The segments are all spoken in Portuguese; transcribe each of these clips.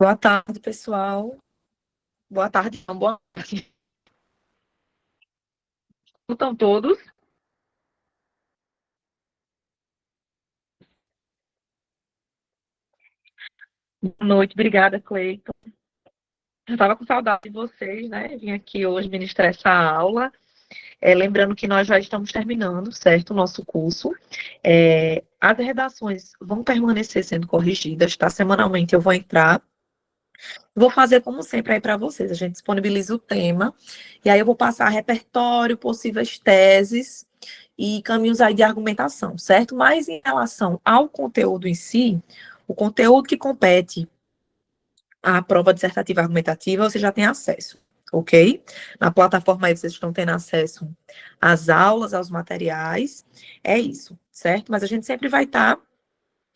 Boa tarde, pessoal. Boa tarde, não, boa tarde. Estão todos? Boa noite, obrigada, Cleiton. Eu estava com saudade de vocês, né? Vim aqui hoje ministrar essa aula. Lembrando que nós já estamos terminando, certo? O nosso curso. As redações vão permanecer sendo corrigidas, tá? Semanalmente eu vou entrar. Vou fazer como sempre aí para vocês. A gente disponibiliza o tema. E aí eu vou passar repertório, possíveis teses e caminhos aí de argumentação, certo? Mas em relação ao conteúdo em si, o conteúdo que compete à prova dissertativa argumentativa, você já tem acesso, ok? Na plataforma aí vocês estão tendo acesso às aulas, aos materiais, é isso, certo? Mas a gente sempre vai estar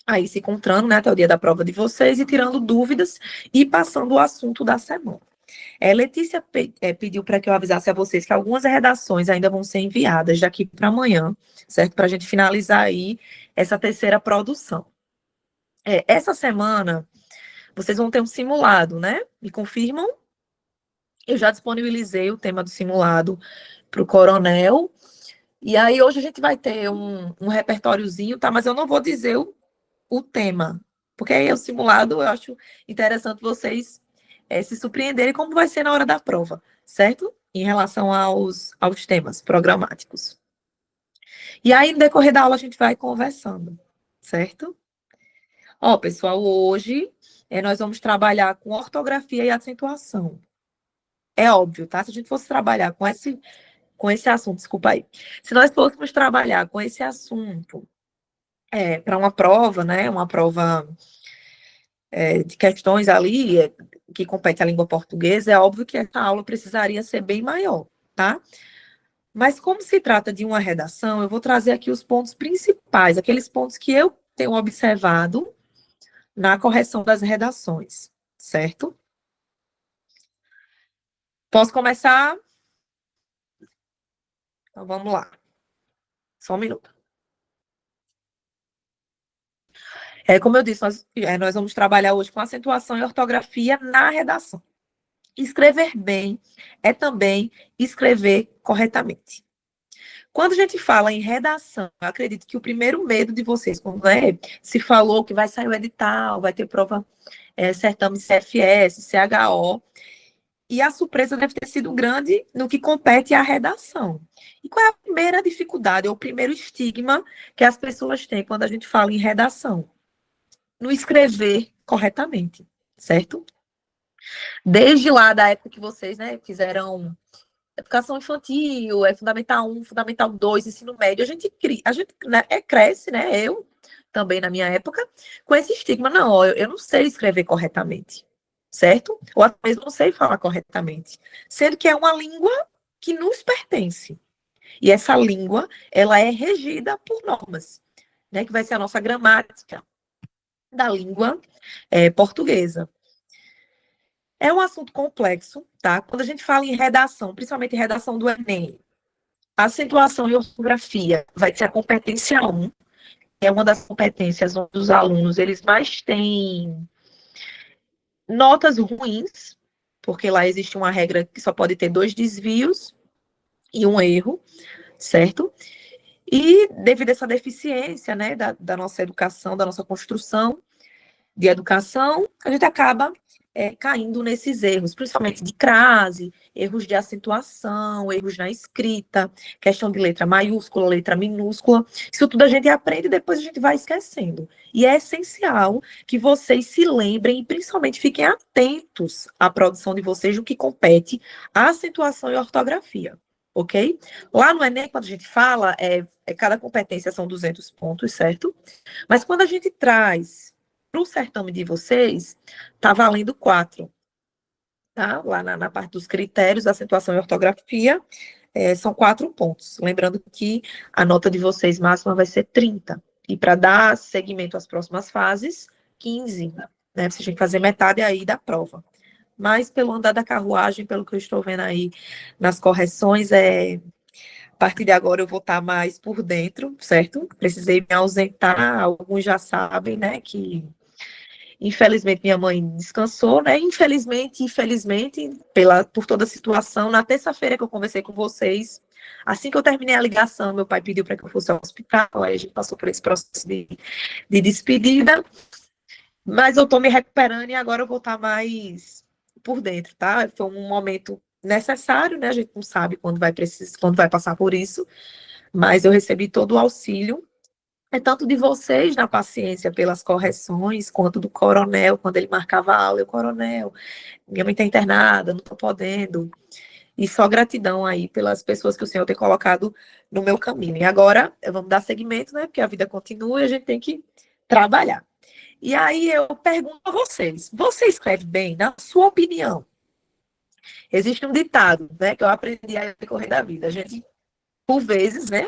aí se encontrando, né, até o dia da prova de vocês e tirando dúvidas e passando o assunto da semana. Letícia pediu para que eu avisasse a vocês que algumas redações ainda vão ser enviadas daqui para amanhã, certo? Para a gente finalizar aí essa terceira produção. Essa semana, vocês vão ter um simulado, né? Me confirmam? Eu já disponibilizei o tema do simulado para o coronel. E aí, hoje a gente vai ter um repertóriozinho, tá? Mas eu não vou dizer o tema, porque aí o simulado eu acho interessante vocês se surpreenderem como vai ser na hora da prova, certo? Em relação aos temas programáticos. E aí, no decorrer da aula, a gente vai conversando, certo? Ó, pessoal, hoje nós vamos trabalhar com ortografia e acentuação. É óbvio, tá? Se a gente fosse trabalhar com esse assunto, desculpa aí. Se nós fôssemos trabalhar com esse assunto para uma prova, né? Uma prova de questões ali que compete à língua portuguesa, é óbvio que essa aula precisaria ser bem maior, tá? Mas como se trata de uma redação, eu vou trazer aqui os pontos principais, aqueles pontos que eu tenho observado na correção das redações, certo? Posso começar? Então vamos lá. Só um minuto. Como eu disse, nós vamos trabalhar hoje com acentuação e ortografia na redação. Escrever bem é também escrever corretamente. Quando a gente fala em redação, eu acredito que o primeiro medo de vocês, quando se falou que vai sair o edital, vai ter prova, certame CFS, CHO, e a surpresa deve ter sido grande no que compete à redação. E qual é a primeira dificuldade, ou o primeiro estigma que as pessoas têm quando a gente fala em redação? No escrever corretamente, certo? Desde lá da época que vocês, fizeram educação infantil, Fundamental 1, Fundamental 2, ensino médio, a gente cresce, né? Eu também na minha época, com esse estigma, não, eu não sei escrever corretamente, certo? Ou até mesmo não sei falar corretamente. Sendo que é uma língua que nos pertence. E essa língua, ela é regida por normas, né? Que vai ser a nossa gramática da língua portuguesa. É um assunto complexo, tá? Quando a gente fala em redação, principalmente em redação do Enem, acentuação e ortografia vai ser a competência 1, que é uma das competências onde os alunos eles mais têm notas ruins, porque lá existe uma regra que só pode ter 2 desvios e um erro, certo? E devido a essa deficiência, né, da nossa educação, da nossa construção, de educação, a gente acaba caindo nesses erros, principalmente de crase, erros de acentuação, erros na escrita, questão de letra maiúscula, letra minúscula. Isso tudo a gente aprende e depois a gente vai esquecendo. E é essencial que vocês se lembrem e principalmente fiquem atentos à produção de vocês no que compete à acentuação e ortografia. Ok? Lá no Enem, quando a gente fala, cada competência são 200 pontos, certo? Mas quando a gente traz para o certame de vocês, está valendo 4, tá? Lá na parte dos critérios, acentuação e ortografia, são 4 pontos. Lembrando que a nota de vocês máxima vai ser 30. E para dar seguimento às próximas fases, 15. Né? Vocês têm que fazer metade aí da prova. Mas pelo andar da carruagem, pelo que eu estou vendo aí nas correções, a partir de agora eu vou estar mais por dentro, certo? Precisei me ausentar, alguns já sabem, né, que Infelizmente, minha mãe descansou, né? Infelizmente, por toda a situação, na terça-feira que eu conversei com vocês, assim que eu terminei a ligação, meu pai pediu para que eu fosse ao hospital, aí a gente passou por esse processo de despedida, mas eu tô me recuperando e agora eu vou estar mais por dentro, tá? Foi um momento necessário, né? A gente não sabe quando vai precisar, quando vai passar por isso, mas eu recebi todo o auxílio, tanto de vocês na paciência pelas correções, quanto do coronel, quando ele marcava a aula, eu, coronel, minha mãe está internada, não estou podendo. E só gratidão aí pelas pessoas que o Senhor tem colocado no meu caminho. E agora, vamos dar seguimento, né? Porque a vida continua e a gente tem que trabalhar. E aí eu pergunto a vocês, você escreve bem, na sua opinião? Existe um ditado, né, que eu aprendi a decorrer da vida. A gente, por vezes, né,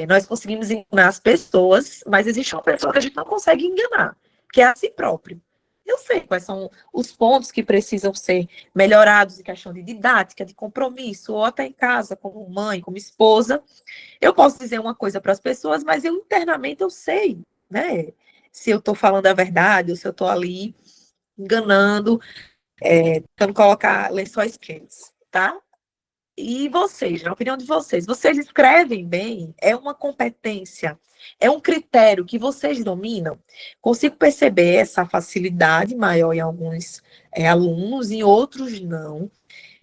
nós conseguimos enganar as pessoas, mas existe uma pessoa que a gente não consegue enganar, que é a si próprio. Eu sei quais são os pontos que precisam ser melhorados em questão de didática, de compromisso, ou até em casa, como mãe, como esposa. Eu posso dizer uma coisa para as pessoas, mas eu internamente eu sei, né? Se eu estou falando a verdade, ou se eu estou ali enganando, tentando colocar lençóis quentes, tá? E vocês, na opinião de vocês, vocês escrevem bem? É uma competência? É um critério que vocês dominam? Consigo perceber essa facilidade maior em alguns alunos, em outros não.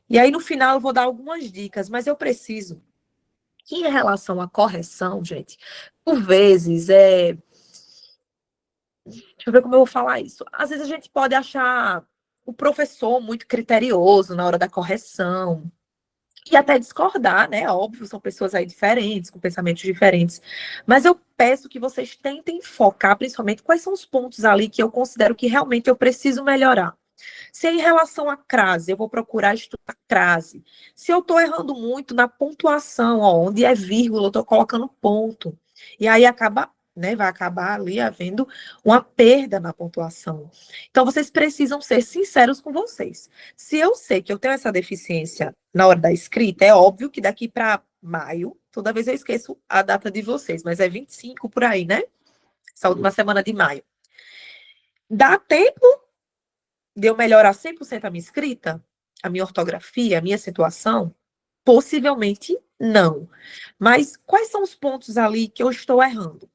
E aí, no final, eu vou dar algumas dicas, mas eu preciso que, em relação à correção, gente, por vezes, deixa eu ver como eu vou falar isso. Às vezes a gente pode achar o professor muito criterioso na hora da correção, e até discordar, né? Óbvio, são pessoas aí diferentes, com pensamentos diferentes. Mas eu peço que vocês tentem focar, principalmente, quais são os pontos ali que eu considero que realmente eu preciso melhorar. Se é em relação à crase, eu vou procurar estudar crase. Se eu estou errando muito na pontuação, ó, onde é vírgula, eu estou colocando ponto. E aí acaba, né, vai acabar ali havendo uma perda na pontuação. Então, vocês precisam ser sinceros com vocês. Se eu sei que eu tenho essa deficiência na hora da escrita, é óbvio que daqui para maio, toda vez eu esqueço a data de vocês, mas é 25 por aí, né? Essa última semana de maio. Dá tempo de eu melhorar 100% a minha escrita, a minha ortografia, a minha situação? Possivelmente não. Mas quais são os pontos ali que eu estou errando?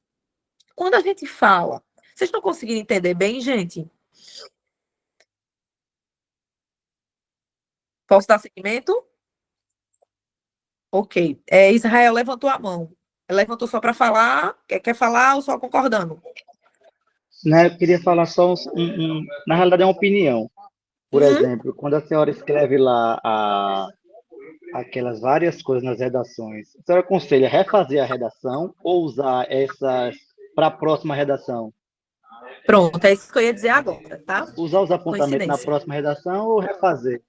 Quando a gente fala, vocês estão conseguindo entender bem, gente? Posso dar seguimento? Ok. Israel levantou a mão. Ela levantou só para falar. Quer falar ou só concordando? Né, eu queria falar só na realidade é uma opinião. Por Uhum. exemplo, quando a senhora escreve lá aquelas várias coisas nas redações, a senhora aconselha refazer a redação ou usar essas para a próxima redação? Pronto, é isso que eu ia dizer agora, tá? Usar os apontamentos na Coincidência. próxima redação ou refazer?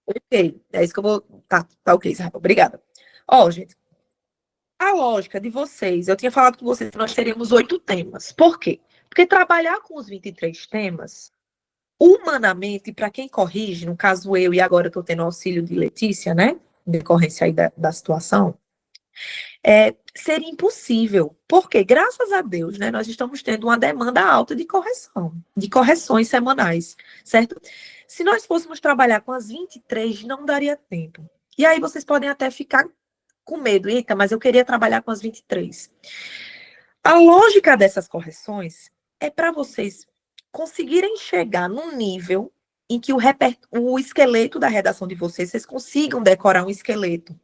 Ok, é isso que eu vou. Tá ok, Israel. Obrigada. Ó, gente, a lógica de vocês, eu tinha falado com vocês que nós teríamos 8 temas. Por quê? Porque trabalhar com os 23 temas, humanamente, para quem corrige, no caso eu, e agora eu estou tendo auxílio de Letícia, né? Em decorrência aí da situação, seria impossível. Porque, graças a Deus, né, nós estamos tendo uma demanda alta de correção, de correções semanais, certo? Se nós fôssemos trabalhar com as 23, não daria tempo. E aí vocês podem até ficar com medo. Eita, mas eu queria trabalhar com as 23. A lógica dessas correções é para vocês conseguirem chegar num nível em que o esqueleto da redação de vocês consigam decorar um esqueleto.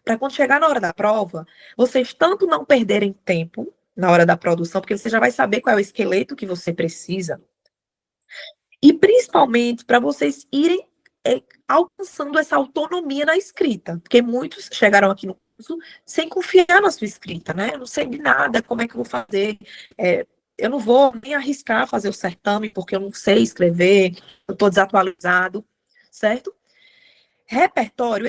Para quando chegar na hora da prova, vocês tanto não perderem tempo na hora da produção, porque você já vai saber qual é o esqueleto que você precisa, e principalmente para vocês irem alcançando essa autonomia na escrita, porque muitos chegaram aqui no curso sem confiar na sua escrita, né? Eu não sei de nada, como é que eu vou fazer? Eu não vou nem arriscar fazer o certame, porque eu não sei escrever, eu estou desatualizado, certo? Repertório,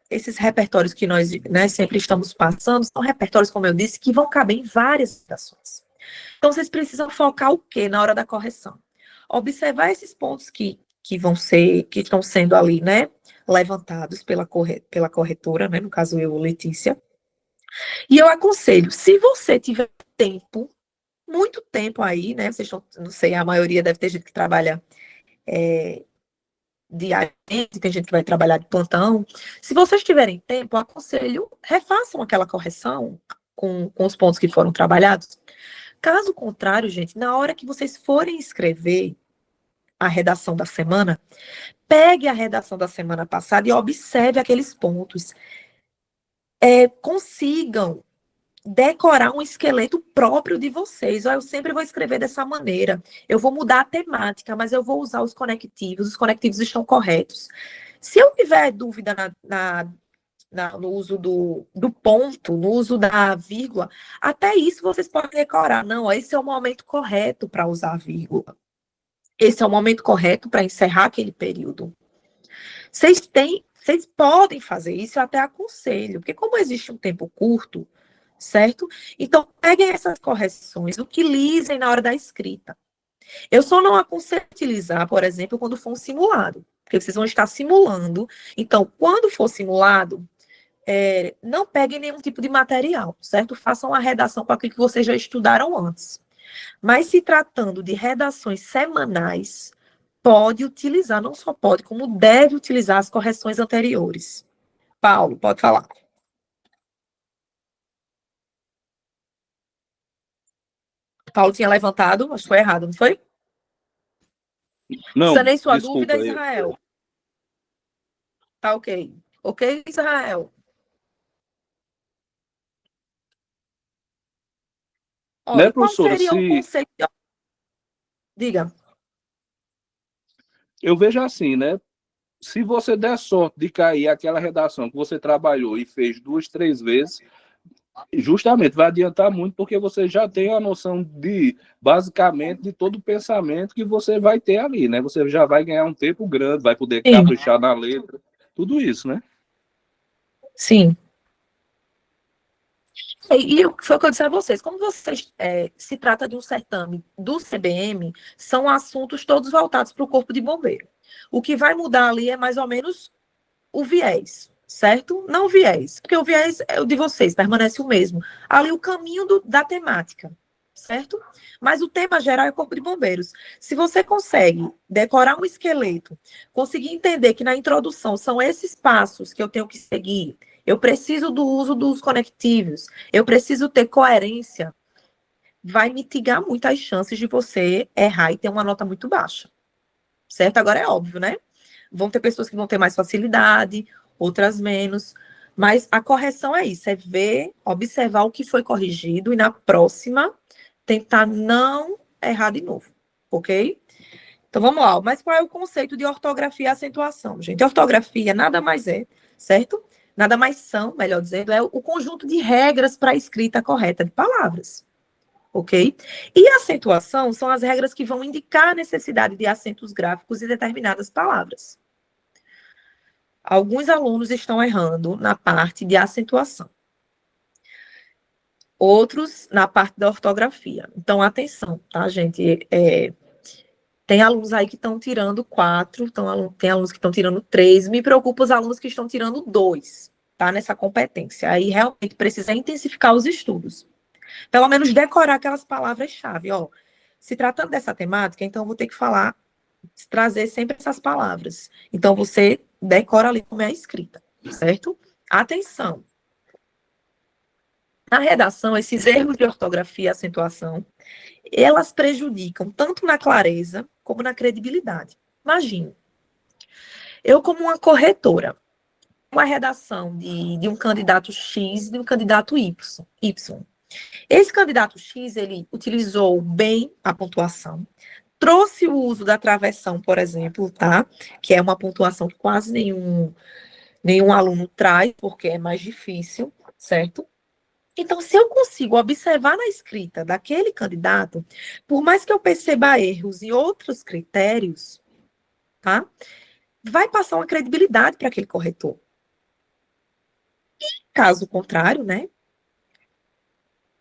esses repertórios que nós, né, sempre estamos passando, são repertórios, como eu disse, que vão caber em várias situações. Então, vocês precisam focar o quê na hora da correção? Observar esses pontos que estão sendo ali, né, levantados pela corretora, né, no caso eu, Letícia. E eu aconselho, se você tiver tempo, muito tempo aí, né? Vocês estão, não sei, a maioria deve ter gente que trabalha diariamente, tem gente que vai trabalhar de plantão. Se vocês tiverem tempo, eu aconselho, refaçam aquela correção com os pontos que foram trabalhados. Caso contrário, gente, na hora que vocês forem escrever a redação da semana, pegue a redação da semana passada e observe aqueles pontos. Consigam decorar um esqueleto próprio de vocês. Eu sempre vou escrever dessa maneira. Eu vou mudar a temática, mas eu vou usar os conectivos. Os conectivos estão corretos. Se eu tiver dúvida no uso do ponto, no uso da vírgula, até isso vocês podem decorar. Não, esse é o momento correto para usar a vírgula. Esse é o momento correto para encerrar aquele período. Vocês podem fazer isso, eu até aconselho, porque como existe um tempo curto, certo? Então, peguem essas correções, utilizem na hora da escrita. Eu só não aconselho utilizar, por exemplo, quando for um simulado, porque vocês vão estar simulando. Então, quando for simulado, não peguem nenhum tipo de material, certo? Façam a redação com aquilo que vocês já estudaram antes. Mas se tratando de redações semanais, pode utilizar, não só pode, como deve utilizar as correções anteriores. Paulo, pode falar. Paulo tinha levantado, acho que foi errado, não foi? Não, Sanei sua desculpa. dúvida, Israel. Tá ok. Ok, Israel? Ó, Né, e qual professora, seria o conceito? Diga. eu vejo assim, né? Se você der sorte de cair aquela redação que você trabalhou e fez 2, 3 vezes, justamente vai adiantar muito, porque você já tem a noção basicamente, de todo o pensamento que você vai ter ali, né? Você já vai ganhar um tempo grande, vai poder Sim. caprichar na letra, tudo isso, né? Sim. E foi o que eu disse a vocês, como vocês se trata de um certame do CBM, são assuntos todos voltados para o Corpo de Bombeiro. O que vai mudar ali é mais ou menos o viés, certo? Não o viés, porque o viés é o de vocês, permanece o mesmo. Ali o caminho da temática, certo? Mas o tema geral é o Corpo de Bombeiros. Se você consegue decorar um esqueleto, conseguir entender que na introdução são esses passos que eu tenho que seguir, eu preciso do uso dos conectivos, eu preciso ter coerência, vai mitigar muito as chances de você errar e ter uma nota muito baixa. Certo? Agora é óbvio, né? Vão ter pessoas que vão ter mais facilidade, outras menos. Mas a correção é isso, é ver, observar o que foi corrigido e na próxima tentar não errar de novo, ok? Então vamos lá, mas qual é o conceito de ortografia e acentuação, gente? Ortografia nada mais é, certo? Nada mais são, melhor dizendo, é o conjunto de regras para a escrita correta de palavras, ok? E a acentuação são as regras que vão indicar a necessidade de acentos gráficos em determinadas palavras. Alguns alunos estão errando na parte de acentuação. Outros na parte da ortografia. Então, atenção, tá, gente? Tem alunos aí que estão tirando 4, tem alunos que estão tirando 3. Me preocupa os alunos que estão tirando 2, tá? Nessa competência. Aí, realmente, precisa intensificar os estudos. Pelo menos decorar aquelas palavras-chave, ó. Se tratando dessa temática, então eu vou ter que trazer sempre essas palavras. Então, você decora ali como é a escrita, certo? Atenção. Na redação, esses erros de ortografia e acentuação, elas prejudicam tanto na clareza como na credibilidade. Imagine, eu como uma corretora, uma redação de um candidato X e de um candidato Y. Esse candidato X, ele utilizou bem a pontuação, trouxe o uso da travessão, por exemplo, tá? Que é uma pontuação que quase nenhum aluno traz, porque é mais difícil, certo? Então, se eu consigo observar na escrita daquele candidato, por mais que eu perceba erros em outros critérios, tá? Vai passar uma credibilidade para aquele corretor. E, caso contrário, né?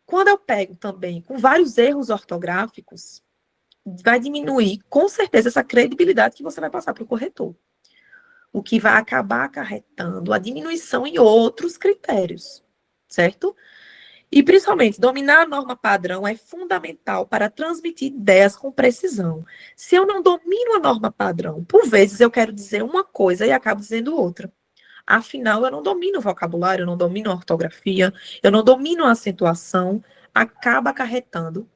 Quando eu pego também com vários erros ortográficos, vai diminuir, com certeza, essa credibilidade que você vai passar para o corretor. O que vai acabar acarretando a diminuição em outros critérios, certo? E, principalmente, dominar a norma padrão é fundamental para transmitir ideias com precisão. Se eu não domino a norma padrão, por vezes eu quero dizer uma coisa e acabo dizendo outra. Afinal, eu não domino o vocabulário, eu não domino a ortografia, eu não domino a acentuação, acaba acarretando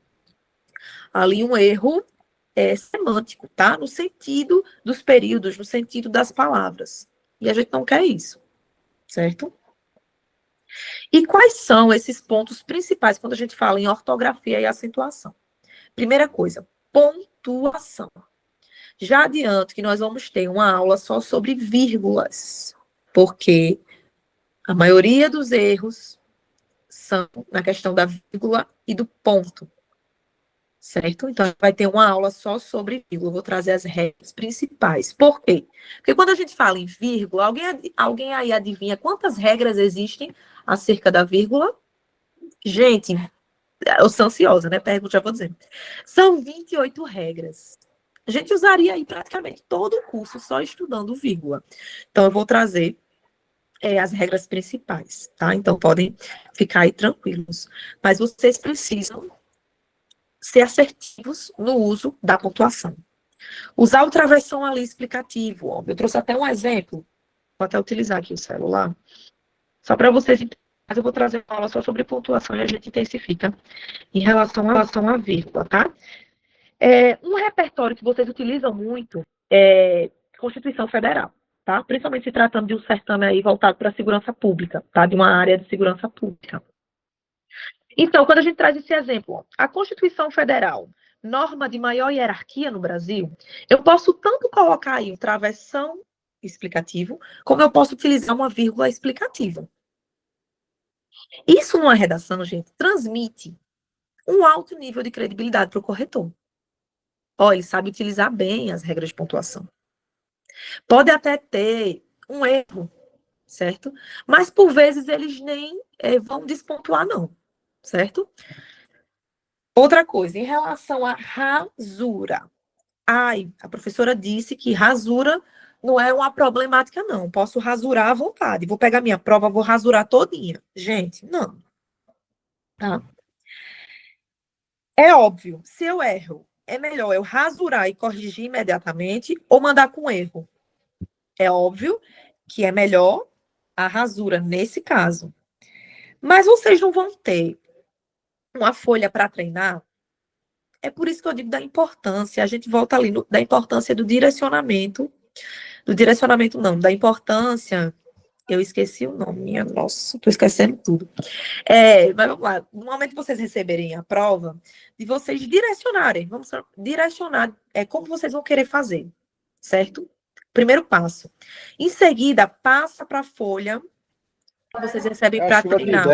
ali um erro semântico, tá? No sentido dos períodos, no sentido das palavras. E a gente não quer isso, certo? E quais são esses pontos principais quando a gente fala em ortografia e acentuação? Primeira coisa, pontuação. Já adianto que nós vamos ter uma aula só sobre vírgulas, porque a maioria dos erros são na questão da vírgula e do ponto, certo? Então, vai ter uma aula só sobre vírgula. Eu vou trazer as regras principais. Por quê? Porque quando a gente fala em vírgula, alguém aí adivinha quantas regras existem acerca da vírgula? Gente, eu sou ansiosa, né? Pergunta, já vou dizer. São 28 regras. A gente usaria aí praticamente todo o curso só estudando vírgula. Então, eu vou trazer as regras principais, tá? Então, podem ficar aí tranquilos. Mas vocês precisam ser assertivos no uso da pontuação. Usar o travessão ali explicativo. Ó. Eu trouxe até um exemplo. Vou até utilizar aqui o celular. Só para vocês entenderem. Mas eu vou trazer uma aula só sobre pontuação e a gente intensifica em relação à vírgula, tá? Um repertório que vocês utilizam muito é Constituição Federal, tá? Principalmente se tratando de um certame aí voltado para a segurança pública, tá? De uma área de segurança pública. Então, quando a gente traz esse exemplo, a Constituição Federal, norma de maior hierarquia no Brasil, eu posso tanto colocar aí um travessão explicativo, como eu posso utilizar uma vírgula explicativa. Isso numa redação, gente, transmite um alto nível de credibilidade para o corretor. Ó, ele sabe utilizar bem as regras de pontuação. Pode até ter um erro, certo? Mas, por vezes, eles nem vão despontuar, não, certo? Outra coisa, em relação à rasura. Ai, a professora disse que rasura não é uma problemática, não. Posso rasurar à vontade. Vou pegar minha prova, vou rasurar todinha. Gente, não. Tá? É óbvio, se eu erro, é melhor eu rasurar e corrigir imediatamente ou mandar com erro. É óbvio que é melhor a rasura nesse caso. Mas vocês não vão ter uma folha para treinar. É por isso que eu digo da importância. A gente volta ali da importância do direcionamento. Do direcionamento, não, da importância. Eu esqueci o nome, minha nossa, estou esquecendo tudo. Mas vamos lá. No momento que vocês receberem a prova, de vocês direcionarem. Vamos direcionar como vocês vão querer fazer, certo? Primeiro passo. Em seguida, passa para a folha que vocês recebem para treinar.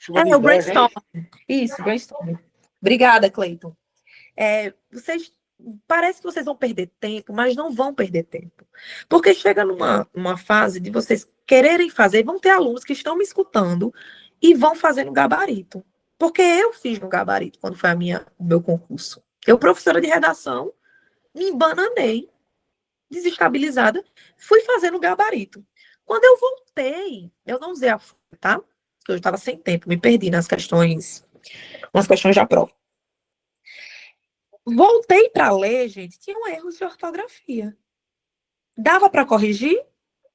O brainstorm. Isso, brainstorm. Obrigada, Cleiton. Parece que vocês vão perder tempo, mas não vão perder tempo. Porque chega numa fase de vocês quererem fazer, vão ter alunos que estão me escutando e vão fazer no gabarito. Porque eu fiz no gabarito quando foi o meu concurso. Eu, professora de redação, me embananei, desestabilizada, fui fazer no gabarito. Quando eu voltei, eu não usei a folha, tá? Porque eu estava sem tempo, me perdi nas questões da prova. Voltei para ler, gente, tinham erros de ortografia. Dava para corrigir?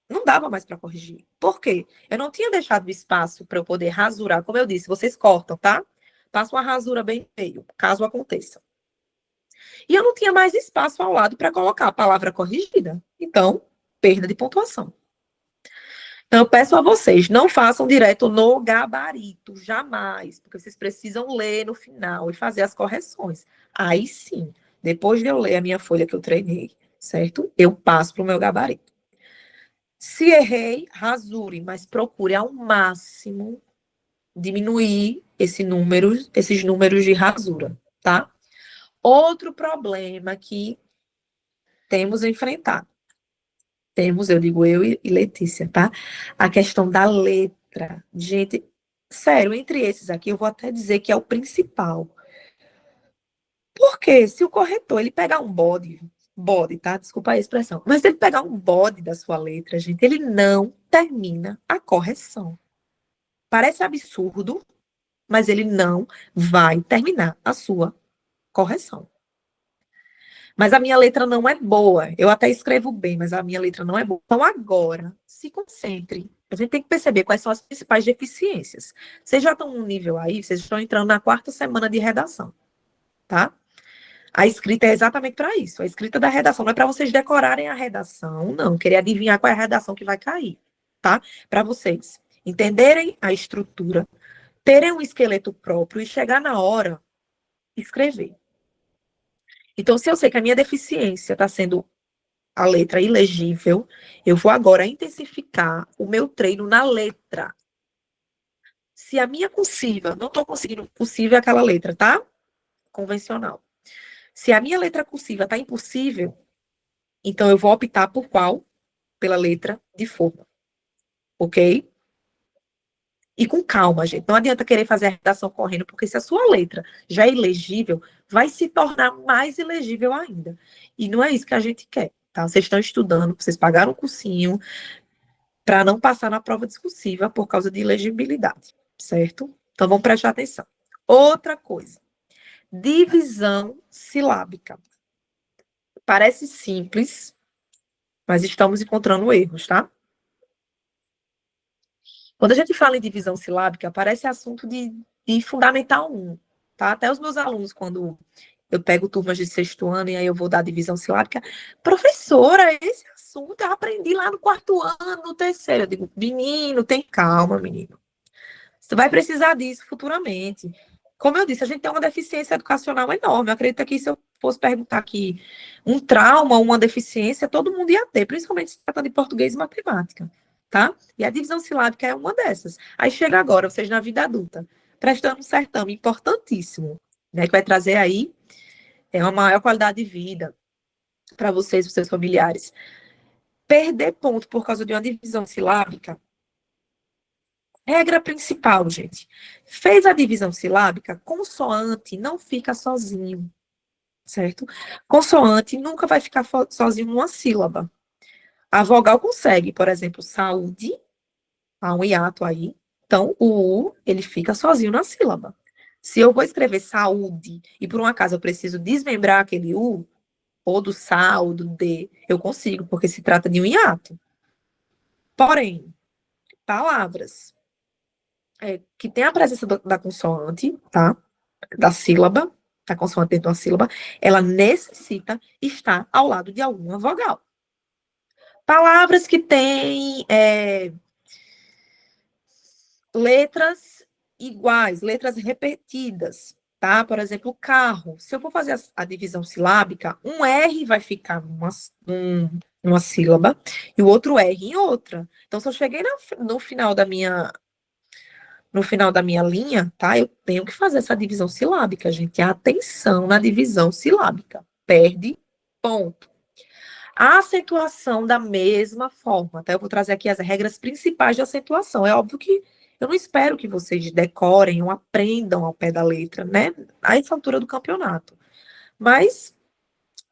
Não dava mais para corrigir. Por quê? Eu não tinha deixado espaço para eu poder rasurar. Como eu disse, vocês cortam, tá? Passa uma rasura bem feio, caso aconteça. E eu não tinha mais espaço ao lado para colocar a palavra corrigida. Então, perda de pontuação. Então, eu peço a vocês, não façam direto no gabarito, jamais, porque vocês precisam ler no final e fazer as correções. Aí sim, depois de eu ler a minha folha que eu treinei, certo? Eu passo para o meu gabarito. Se errei, rasure, mas procure ao máximo diminuir esses números de rasura, tá? Outro problema que temos enfrentado. Eu digo eu e Letícia, tá? A questão da letra. Gente, sério, entre esses aqui, eu vou até dizer que é o principal. Porque se o corretor, ele pegar um bode, tá? Desculpa a expressão. Mas se ele pegar um bode da sua letra, gente, ele não termina a correção. Parece absurdo, mas ele não vai terminar a sua correção. Mas a minha letra não é boa. Eu até escrevo bem, mas a minha letra não é boa. Então, agora, se concentre. A gente tem que perceber quais são as principais deficiências. Vocês já estão num nível aí, vocês estão entrando na 4ª semana de redação, tá? A escrita é exatamente para isso. A escrita da redação não é para vocês decorarem a redação, não. Querer adivinhar qual é a redação que vai cair, tá? Para vocês entenderem a estrutura, terem um esqueleto próprio e chegar na hora, escrever. Então, se eu sei que a minha deficiência está sendo a letra ilegível, eu vou agora intensificar o meu treino na letra. Se a minha cursiva, não estou conseguindo, cursiva é aquela letra, tá? Convencional. Se a minha letra cursiva está impossível, então eu vou optar por qual? Pela letra de forma. Ok? E com calma, gente. Não adianta querer fazer a redação correndo, porque se a sua letra já é ilegível, vai se tornar mais ilegível ainda. E não é isso que a gente quer, tá? Vocês estão estudando, vocês pagaram um cursinho para não passar na prova discursiva por causa de ilegibilidade, certo? Então, vamos prestar atenção. Outra coisa. Divisão silábica. Parece simples, mas estamos encontrando erros, tá? Quando a gente fala em divisão silábica, parece assunto de Fundamental 1, tá? Até os meus alunos, quando eu pego turmas de 6º ano e aí eu vou dar divisão silábica, professora, esse assunto eu aprendi lá no 4º ano, no 3º. Eu digo, menino, tem calma, menino. Você vai precisar disso futuramente. Como eu disse, a gente tem uma deficiência educacional enorme. Eu acredito que se eu fosse perguntar aqui um trauma, uma deficiência, todo mundo ia ter, principalmente se trata de português e matemática, tá? E a divisão silábica é uma dessas. Aí chega agora, vocês na vida adulta, prestando um certame importantíssimo, né, que vai trazer aí uma maior qualidade de vida para vocês e os seus familiares. Perder ponto por causa de uma divisão silábica. Regra principal, gente. Fez a divisão silábica, consoante não fica sozinho, certo? Consoante nunca vai ficar sozinho numa sílaba. A vogal consegue, por exemplo, saúde, há um hiato aí. Então, o U, ele fica sozinho na sílaba. Se eu vou escrever saúde e por um acaso eu preciso desmembrar aquele U, ou do sa, ou do D, eu consigo, porque se trata de um hiato. Porém, palavras que tem a presença da consoante, tá? Da sílaba, da consoante dentro de uma sílaba, ela necessita estar ao lado de alguma vogal. Palavras que têm letras iguais, letras repetidas, tá? Por exemplo, carro. Se eu for fazer a divisão silábica, um R vai ficar numa sílaba e o outro R em outra. Então, se eu cheguei no final da minha linha, tá? Eu tenho que fazer essa divisão silábica, gente. Atenção na divisão silábica. Perde ponto. A acentuação da mesma forma, tá? Eu vou trazer aqui as regras principais de acentuação. É óbvio que eu não espero que vocês decorem ou aprendam ao pé da letra, né? A essa altura do campeonato. Mas,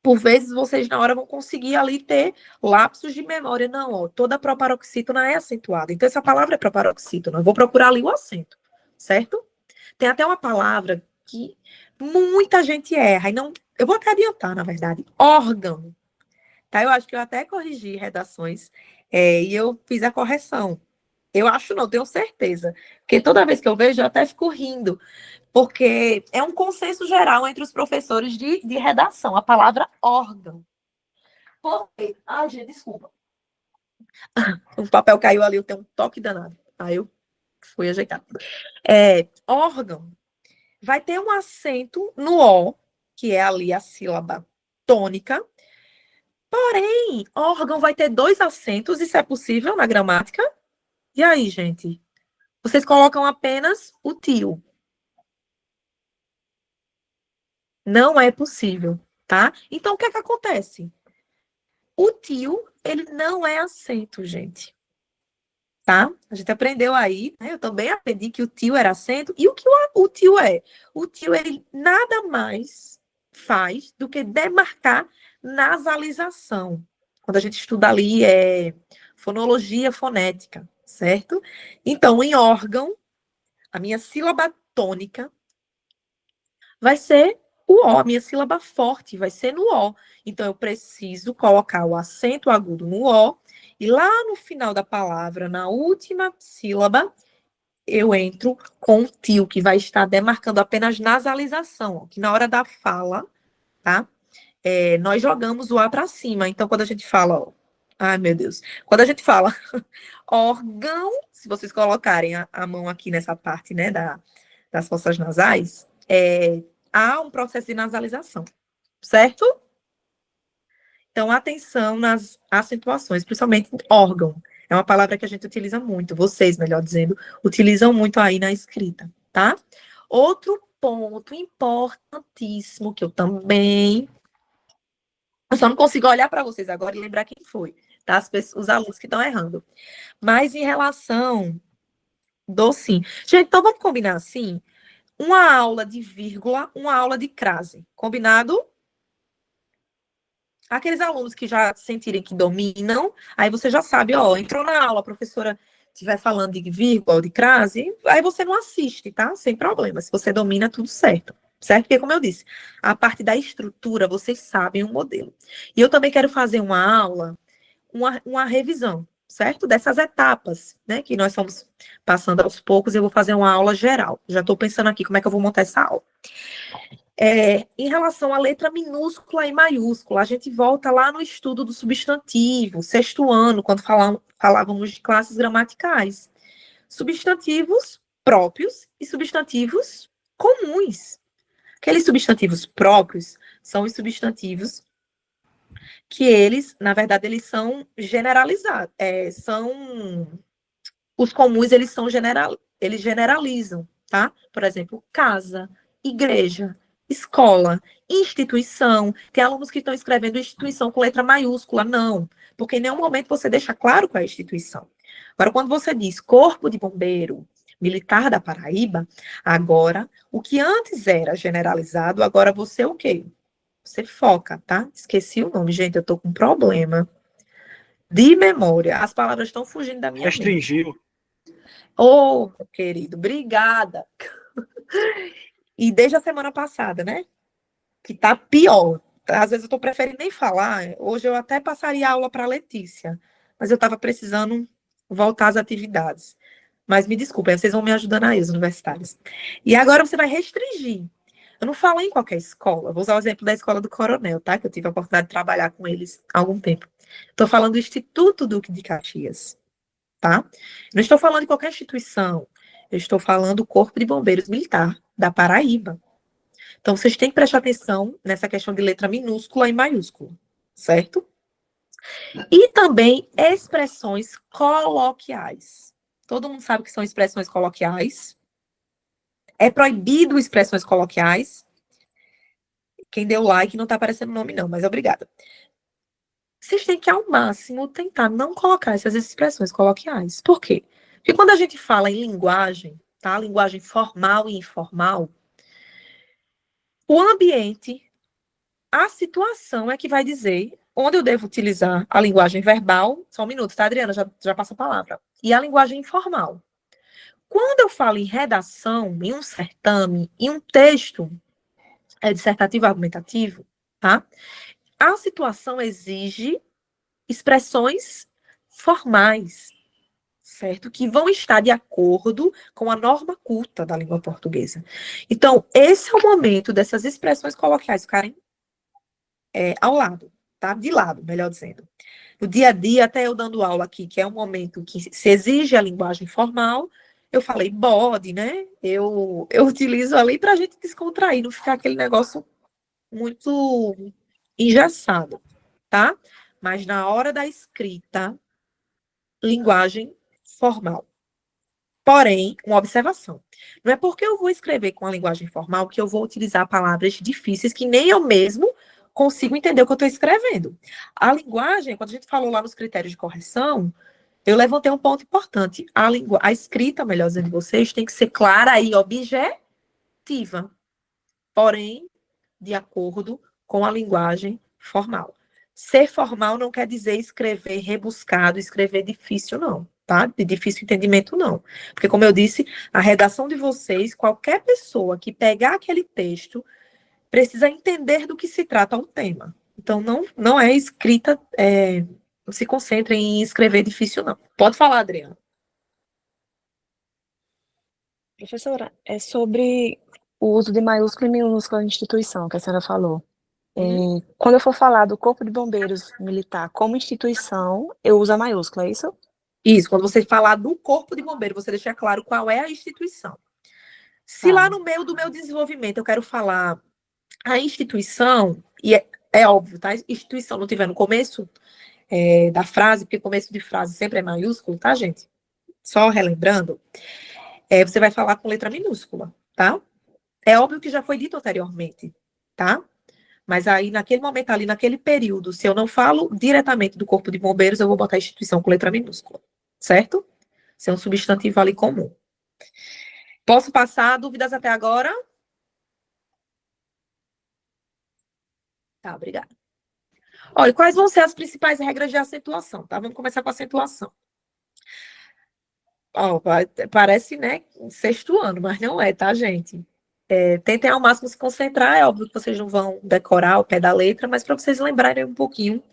por vezes, vocês na hora vão conseguir ali ter lapsos de memória. Não, ó, toda proparoxítona é acentuada. Então, essa palavra é proparoxítona. Eu vou procurar ali o acento, certo? Tem até uma palavra que muita gente erra. E não, eu vou até adiantar, na verdade. Órgão. Tá? Eu acho que eu até corrigi redações e eu fiz a correção. Eu acho não, tenho certeza. Porque toda vez que eu vejo, eu até fico rindo. Porque é um consenso geral entre os professores de redação, a palavra órgão. Porque, gente, desculpa. O papel caiu ali, eu tenho um toque danado. Aí eu fui ajeitar. Órgão vai ter um acento no O, que é ali a sílaba tônica. Porém, órgão vai ter 2 acentos, isso é possível na gramática? E aí, gente? Vocês colocam apenas o tio. Não é possível, tá? Então, o que é que acontece? O tio, ele não é acento, gente. Tá? A gente aprendeu aí, né? Eu também aprendi que o tio era acento. E o que o tio é? O tio, ele nada mais faz do que demarcar nasalização. Quando a gente estuda ali fonologia fonética, certo? Então, em órgão, A minha sílaba tônica vai ser o O, a minha sílaba forte vai ser no O. Então, eu preciso colocar o acento agudo no O, e lá no final da palavra, na última sílaba, eu entro com o tio, que vai estar demarcando apenas nasalização, ó, que na hora da fala, tá? Nós jogamos o A para cima. Então, quando a gente fala, ó, ai, meu Deus. Quando a gente fala órgão, se vocês colocarem a mão aqui nessa parte, né, das fossas nasais, há um processo de nasalização, certo? Então, atenção nas acentuações, principalmente órgão. É uma palavra que a gente utiliza muito, vocês, melhor dizendo, utilizam muito aí na escrita, tá? Outro ponto importantíssimo que eu só não consigo olhar para vocês agora e lembrar quem foi, tá? Os alunos que estão errando. Mas em relação do sim. Gente, então vamos combinar assim? Uma aula de vírgula, uma aula de crase. Combinado? Aqueles alunos que já sentirem que dominam, aí você já sabe, ó, entrou na aula, a professora estiver falando de vírgula ou de crase, aí você não assiste, tá? Sem problema. Se você domina, tudo certo. Certo? Porque, como eu disse, a parte da estrutura, vocês sabem o modelo. E eu também quero fazer uma aula, uma revisão, certo? Dessas etapas, né? Que nós estamos passando aos poucos, eu vou fazer uma aula geral. Já estou pensando aqui como é que eu vou montar essa aula. Em relação à letra minúscula e maiúscula, a gente volta lá no estudo do substantivo, sexto ano, quando falávamos de classes gramaticais. Substantivos próprios e substantivos comuns. Aqueles substantivos próprios são os substantivos que eles, na verdade, eles são generalizados. Os comuns, eles generalizam, tá? Por exemplo, casa, igreja, escola, instituição. Tem alunos que estão escrevendo instituição com letra maiúscula. Não, porque em nenhum momento você deixa claro qual é a instituição. Agora, quando você diz Corpo de Bombeiro Militar da Paraíba, agora, o que antes era generalizado, agora você o quê? Você foca, tá? Esqueci o nome, gente, eu tô com problema de memória. As palavras estão fugindo da minha mente. Restringiu. Ô, meu querido, obrigada. E desde a semana passada, né? Que tá pior. Às vezes eu tô preferindo nem falar. Hoje eu até passaria a aula para Letícia, mas eu tava precisando voltar às atividades. Mas me desculpem, vocês vão me ajudando aí, os universitários. E agora você vai restringir. Eu não falo em qualquer escola. Vou usar o exemplo da escola do Coronel, tá? Que eu tive a oportunidade de trabalhar com eles há algum tempo. Estou falando do Instituto Duque de Caxias, tá? Não estou falando de qualquer instituição. Eu estou falando do Corpo de Bombeiros Militar da Paraíba. Então, vocês têm que prestar atenção nessa questão de letra minúscula e maiúscula, certo? E também expressões coloquiais. Todo mundo sabe o que são expressões coloquiais. É proibido expressões coloquiais. Quem deu like não está aparecendo o nome, não, mas obrigada. Vocês têm que, ao máximo, tentar não colocar essas expressões coloquiais. Por quê? Porque quando a gente fala em linguagem, tá? Linguagem formal e informal, o ambiente, a situação é que vai dizer onde eu devo utilizar a linguagem verbal. Só um minuto, tá, Adriana? Já passa a palavra. E a linguagem informal. Quando eu falo em redação, em um certame, em um texto dissertativo argumentativo, tá? A situação exige expressões formais, certo? Que vão estar de acordo com a norma culta da língua portuguesa. Então, esse é o momento dessas expressões coloquiais ficarem ao lado, tá? De lado, melhor dizendo. No dia a dia, até eu dando aula aqui, que é um momento que se exige a linguagem formal, eu falei bode, né? Eu utilizo ali para a gente descontrair, não ficar aquele negócio muito engessado, tá? Mas na hora da escrita, linguagem formal. Porém, uma observação. Não é porque eu vou escrever com a linguagem formal que eu vou utilizar palavras difíceis que nem eu mesmo consigo entender o que eu estou escrevendo. A linguagem, quando a gente falou lá nos critérios de correção, eu levantei um ponto importante. A escrita, melhor dizendo de vocês, tem que ser clara e objetiva. Porém, de acordo com a linguagem formal. Ser formal não quer dizer escrever rebuscado, escrever difícil, não. tá? De difícil entendimento, não. Porque, como eu disse, a redação de vocês, qualquer pessoa que pegar aquele texto precisa entender do que se trata o tema. Então, não é escrita, não se concentre em escrever difícil, não. Pode falar, Adriana. Professora, é sobre o uso de maiúsculo e minúsculo na instituição, que a senhora falou. Quando eu for falar do Corpo de Bombeiros Militar como instituição, eu uso a maiúscula, é isso? Isso, quando você falar do Corpo de Bombeiro, você deixa claro qual é a instituição. Se lá no meio do meu desenvolvimento eu quero falar a instituição, e é óbvio, tá? Instituição não tiver no começo da frase, porque começo de frase sempre é maiúsculo, tá, gente? Só relembrando, você vai falar com letra minúscula, tá? É óbvio que já foi dito anteriormente, tá? Mas aí, naquele momento ali, naquele período, se eu não falo diretamente do Corpo de Bombeiros, eu vou botar a instituição com letra minúscula, certo? Ser um substantivo ali comum. Posso passar dúvidas até agora? Tá, obrigada. Olha, quais vão ser as principais regras de acentuação, tá? Vamos começar com a acentuação. Ó, parece, né, sexto ano, mas não é, tá, gente? Tentem ao máximo se concentrar, é óbvio que vocês não vão decorar o pé da letra, mas para vocês lembrarem um pouquinho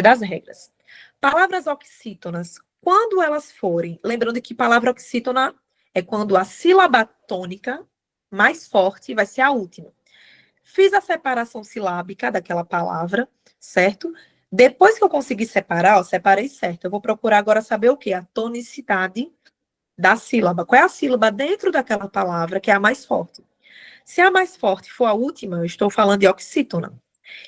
das regras. Palavras oxítonas, quando elas forem, lembrando que palavra oxítona é quando a sílaba tônica mais forte vai ser a última. Fiz a separação silábica daquela palavra, certo? Depois que eu conseguir separar, ó, separei certo. Eu vou procurar agora saber o quê? A tonicidade da sílaba. Qual é a sílaba dentro daquela palavra que é a mais forte? Se a mais forte for a última, eu estou falando de oxítona.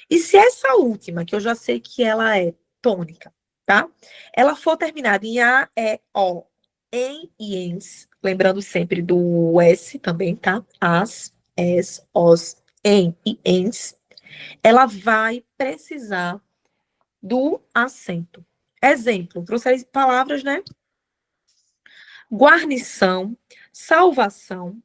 E se essa última, que eu já sei que ela é tônica, tá? Ela for terminada em A, E, O, em e ens, lembrando sempre do S também, tá? As, es, os, em e ens, ela vai precisar do acento. Exemplo, trouxe palavras, né? Guarnição, salvação,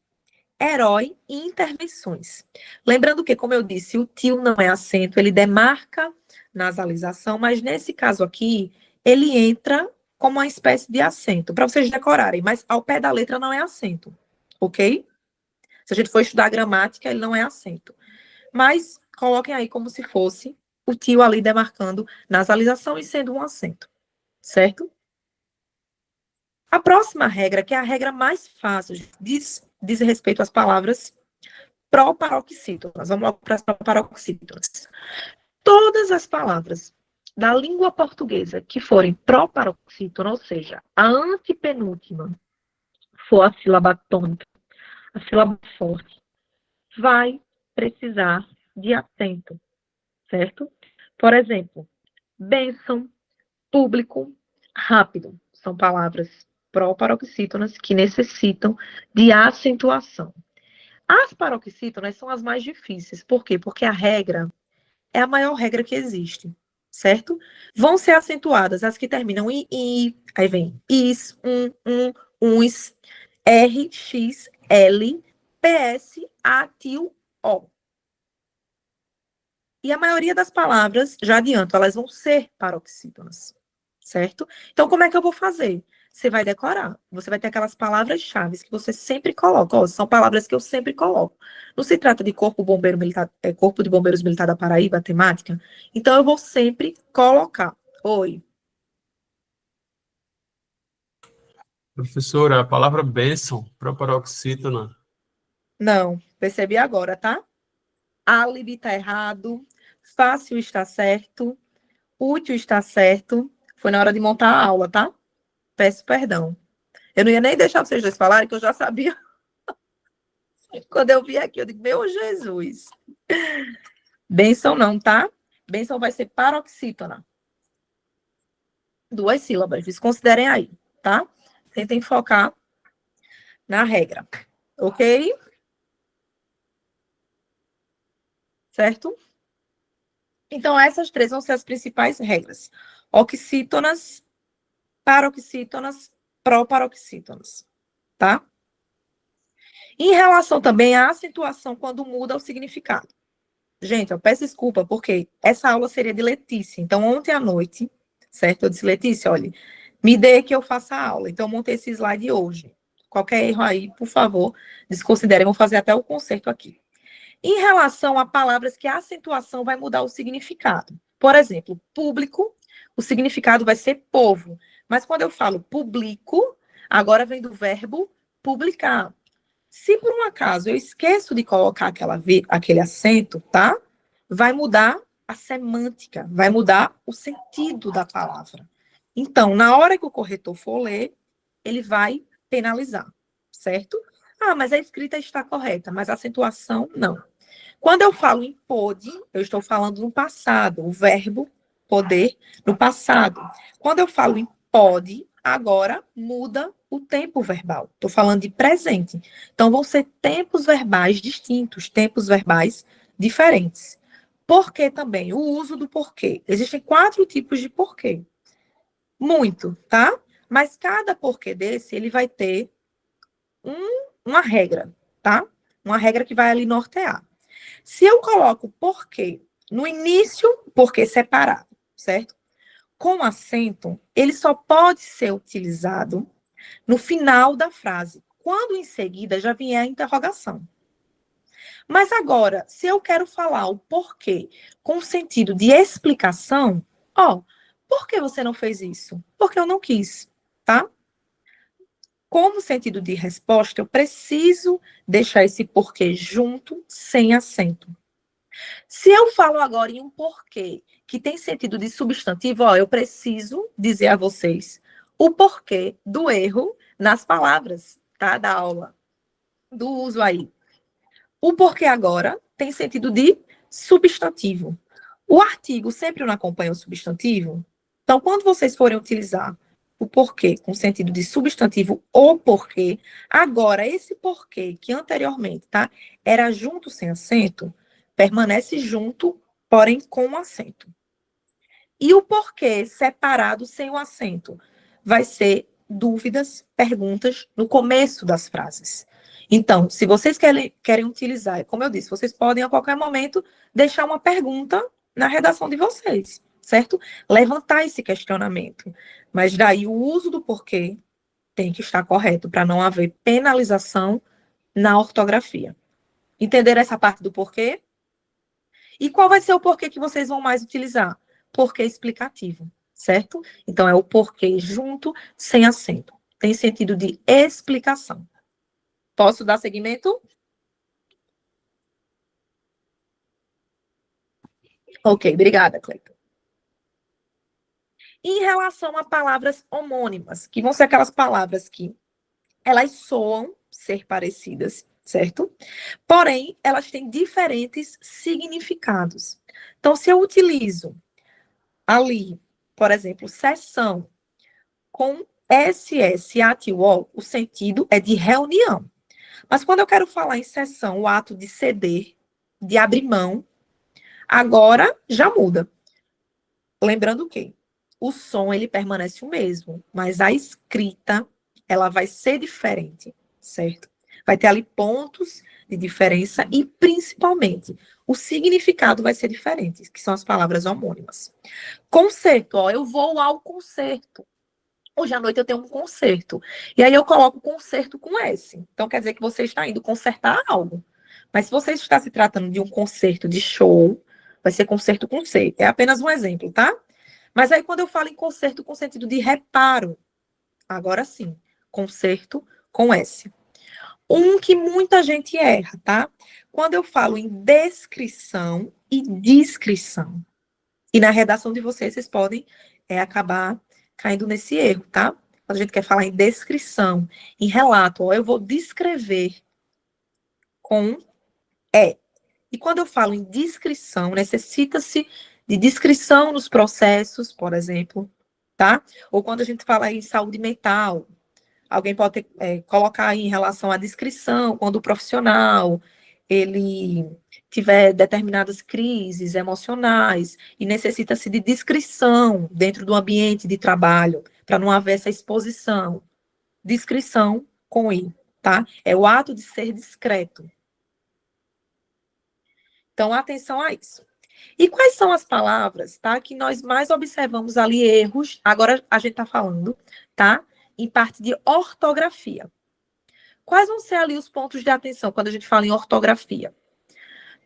herói e intervenções. Lembrando que, como eu disse, o tio não é acento, ele demarca nasalização, mas nesse caso aqui, ele entra como uma espécie de acento, para vocês decorarem, mas ao pé da letra não é acento, ok? Se a gente for estudar gramática, ele não é acento. Mas coloquem aí como se fosse o tio ali demarcando nasalização e sendo um acento, certo? A próxima regra, que é a regra mais fácil, diz respeito às palavras proparoxítonas. Vamos logo para as proparoxítonas. Todas as palavras da língua portuguesa que forem proparoxítona, ou seja, a antepenúltima for a sílaba tônica, a sílaba forte, vai precisar de acento, certo? Por exemplo, bênção, público, rápido. São palavras proparoxítonas que necessitam de acentuação. As paroxítonas são as mais difíceis. Por quê? Porque a regra é a maior regra que existe, certo? Vão ser acentuadas as que terminam em I, aí vem is, uns, R, X, L, PS, A, til, O. E a maioria das palavras, já adianto, elas vão ser paroxítonas, certo? Então, como é que eu vou fazer? Você vai decorar. Você vai ter aquelas palavras-chave que você sempre coloca. Ó, são palavras que eu sempre coloco. Não se trata de Corpo Bombeiro Militar, Corpo de Bombeiros Militar da Paraíba, temática. Então, eu vou sempre colocar. Oi. Professora, a palavra bênção, proparoxítona. Não, percebi agora, tá? Álibi tá errado. Fácil está certo. Útil está certo. Foi na hora de montar a aula, tá? Peço perdão. Eu não ia nem deixar vocês dois falarem, que eu já sabia. Quando eu vi aqui, eu digo, meu Jesus. Bênção não, tá? Bênção vai ser paroxítona. 2 sílabas, desconsiderem aí, tá? Tentem focar na regra, ok? Certo? Então, essas 3 vão ser as principais regras. Oxítonas, paroxítonas, proparoxítonas, tá? Em relação também à acentuação quando muda o significado. Gente, eu peço desculpa, porque essa aula seria de Letícia. Então, ontem à noite, certo? Eu disse, Letícia, olha, Me dê que eu faça a aula. Então, eu montei esse slide hoje. Qualquer erro aí, por favor, desconsiderem. Vou fazer até o conserto aqui. Em relação a palavras que a acentuação vai mudar o significado. Por exemplo, público, o significado vai ser povo. Mas quando eu falo publico, agora vem do verbo publicar. Se por um acaso eu esqueço de colocar aquele acento, tá? Vai mudar a semântica, vai mudar o sentido da palavra. Então, na hora que o corretor for ler, ele vai penalizar, certo? Ah, mas a escrita está correta, mas a acentuação não. Quando eu falo em pôde, eu estou falando no passado, o verbo poder no passado. Quando eu falo em pode, agora muda o tempo verbal. Estou falando de presente. Então, vão ser tempos verbais distintos, tempos verbais diferentes. Porquê também? O uso do porquê. Existem 4 tipos de porquê. Muito, tá? Mas cada porquê desse, ele vai ter uma regra, tá? Uma regra que vai ali nortear. Se eu coloco porquê no início, porquê separado, certo? Com acento, ele só pode ser utilizado no final da frase, quando em seguida já vier a interrogação. Mas agora, se eu quero falar o porquê com sentido de explicação, ó, por que você não fez isso? Porque eu não quis, tá? Como sentido de resposta, eu preciso deixar esse porquê junto, sem acento. Se eu falo agora em um porquê que tem sentido de substantivo, ó, eu preciso dizer a vocês o porquê do erro nas palavras, tá? Da aula, do uso aí. O porquê agora tem sentido de substantivo. O artigo sempre não acompanha o substantivo. Então, quando vocês forem utilizar o porquê com sentido de substantivo ou porquê, agora esse porquê que anteriormente, tá? Era junto sem acento, permanece junto, porém com acento. E o porquê separado sem o acento vai ser dúvidas, perguntas no começo das frases. Então, se vocês querem utilizar, como eu disse, vocês podem a qualquer momento deixar uma pergunta na redação de vocês, certo? Levantar esse questionamento. Mas daí o uso do porquê tem que estar correto para não haver penalização na ortografia. Entenderam essa parte do porquê? E qual vai ser o porquê que vocês vão mais utilizar? Porquê explicativo, certo? Então, é o porquê junto, sem acento. Tem sentido de explicação. Posso dar seguimento? Ok, obrigada, Cleiton. Em relação a palavras homônimas, que vão ser aquelas palavras que elas soam ser parecidas, certo? Porém, elas têm diferentes significados. Então, se eu utilizo ali, por exemplo, sessão com SS, ATO, o sentido é de reunião. Mas quando eu quero falar em sessão, o ato de ceder, de abrir mão, agora já muda. Lembrando que o som, ele permanece o mesmo, mas a escrita, ela vai ser diferente, certo? Vai ter ali pontos de diferença e, principalmente, o significado vai ser diferente, que são as palavras homônimas. Concerto, ó, eu vou ao concerto. Hoje à noite eu tenho um concerto. E aí eu coloco concerto com S. Então quer dizer que você está indo consertar algo. Mas se você está se tratando de um concerto de show, vai ser concerto com C. É apenas um exemplo, tá? Mas aí quando eu falo em concerto com sentido de reparo, agora sim, concerto com S. Um que muita gente erra, tá? Quando eu falo em descrição e descrição. E na redação de vocês podem acabar caindo nesse erro, tá? Quando a gente quer falar em descrição, em relato, ó, eu vou descrever com E. E quando eu falo em descrição, necessita-se de descrição nos processos, por exemplo, tá? Ou quando a gente fala em saúde mental, alguém pode colocar aí em relação à descrição, quando o profissional, ele tiver determinadas crises emocionais e necessita-se de descrição dentro do ambiente de trabalho, para não haver essa exposição. Descrição com I, tá? É o ato de ser discreto. Então, atenção a isso. E quais são as palavras, tá, que nós mais observamos ali erros? Agora a gente está falando, tá, em parte de ortografia. Quais vão ser ali os pontos de atenção quando a gente fala em ortografia?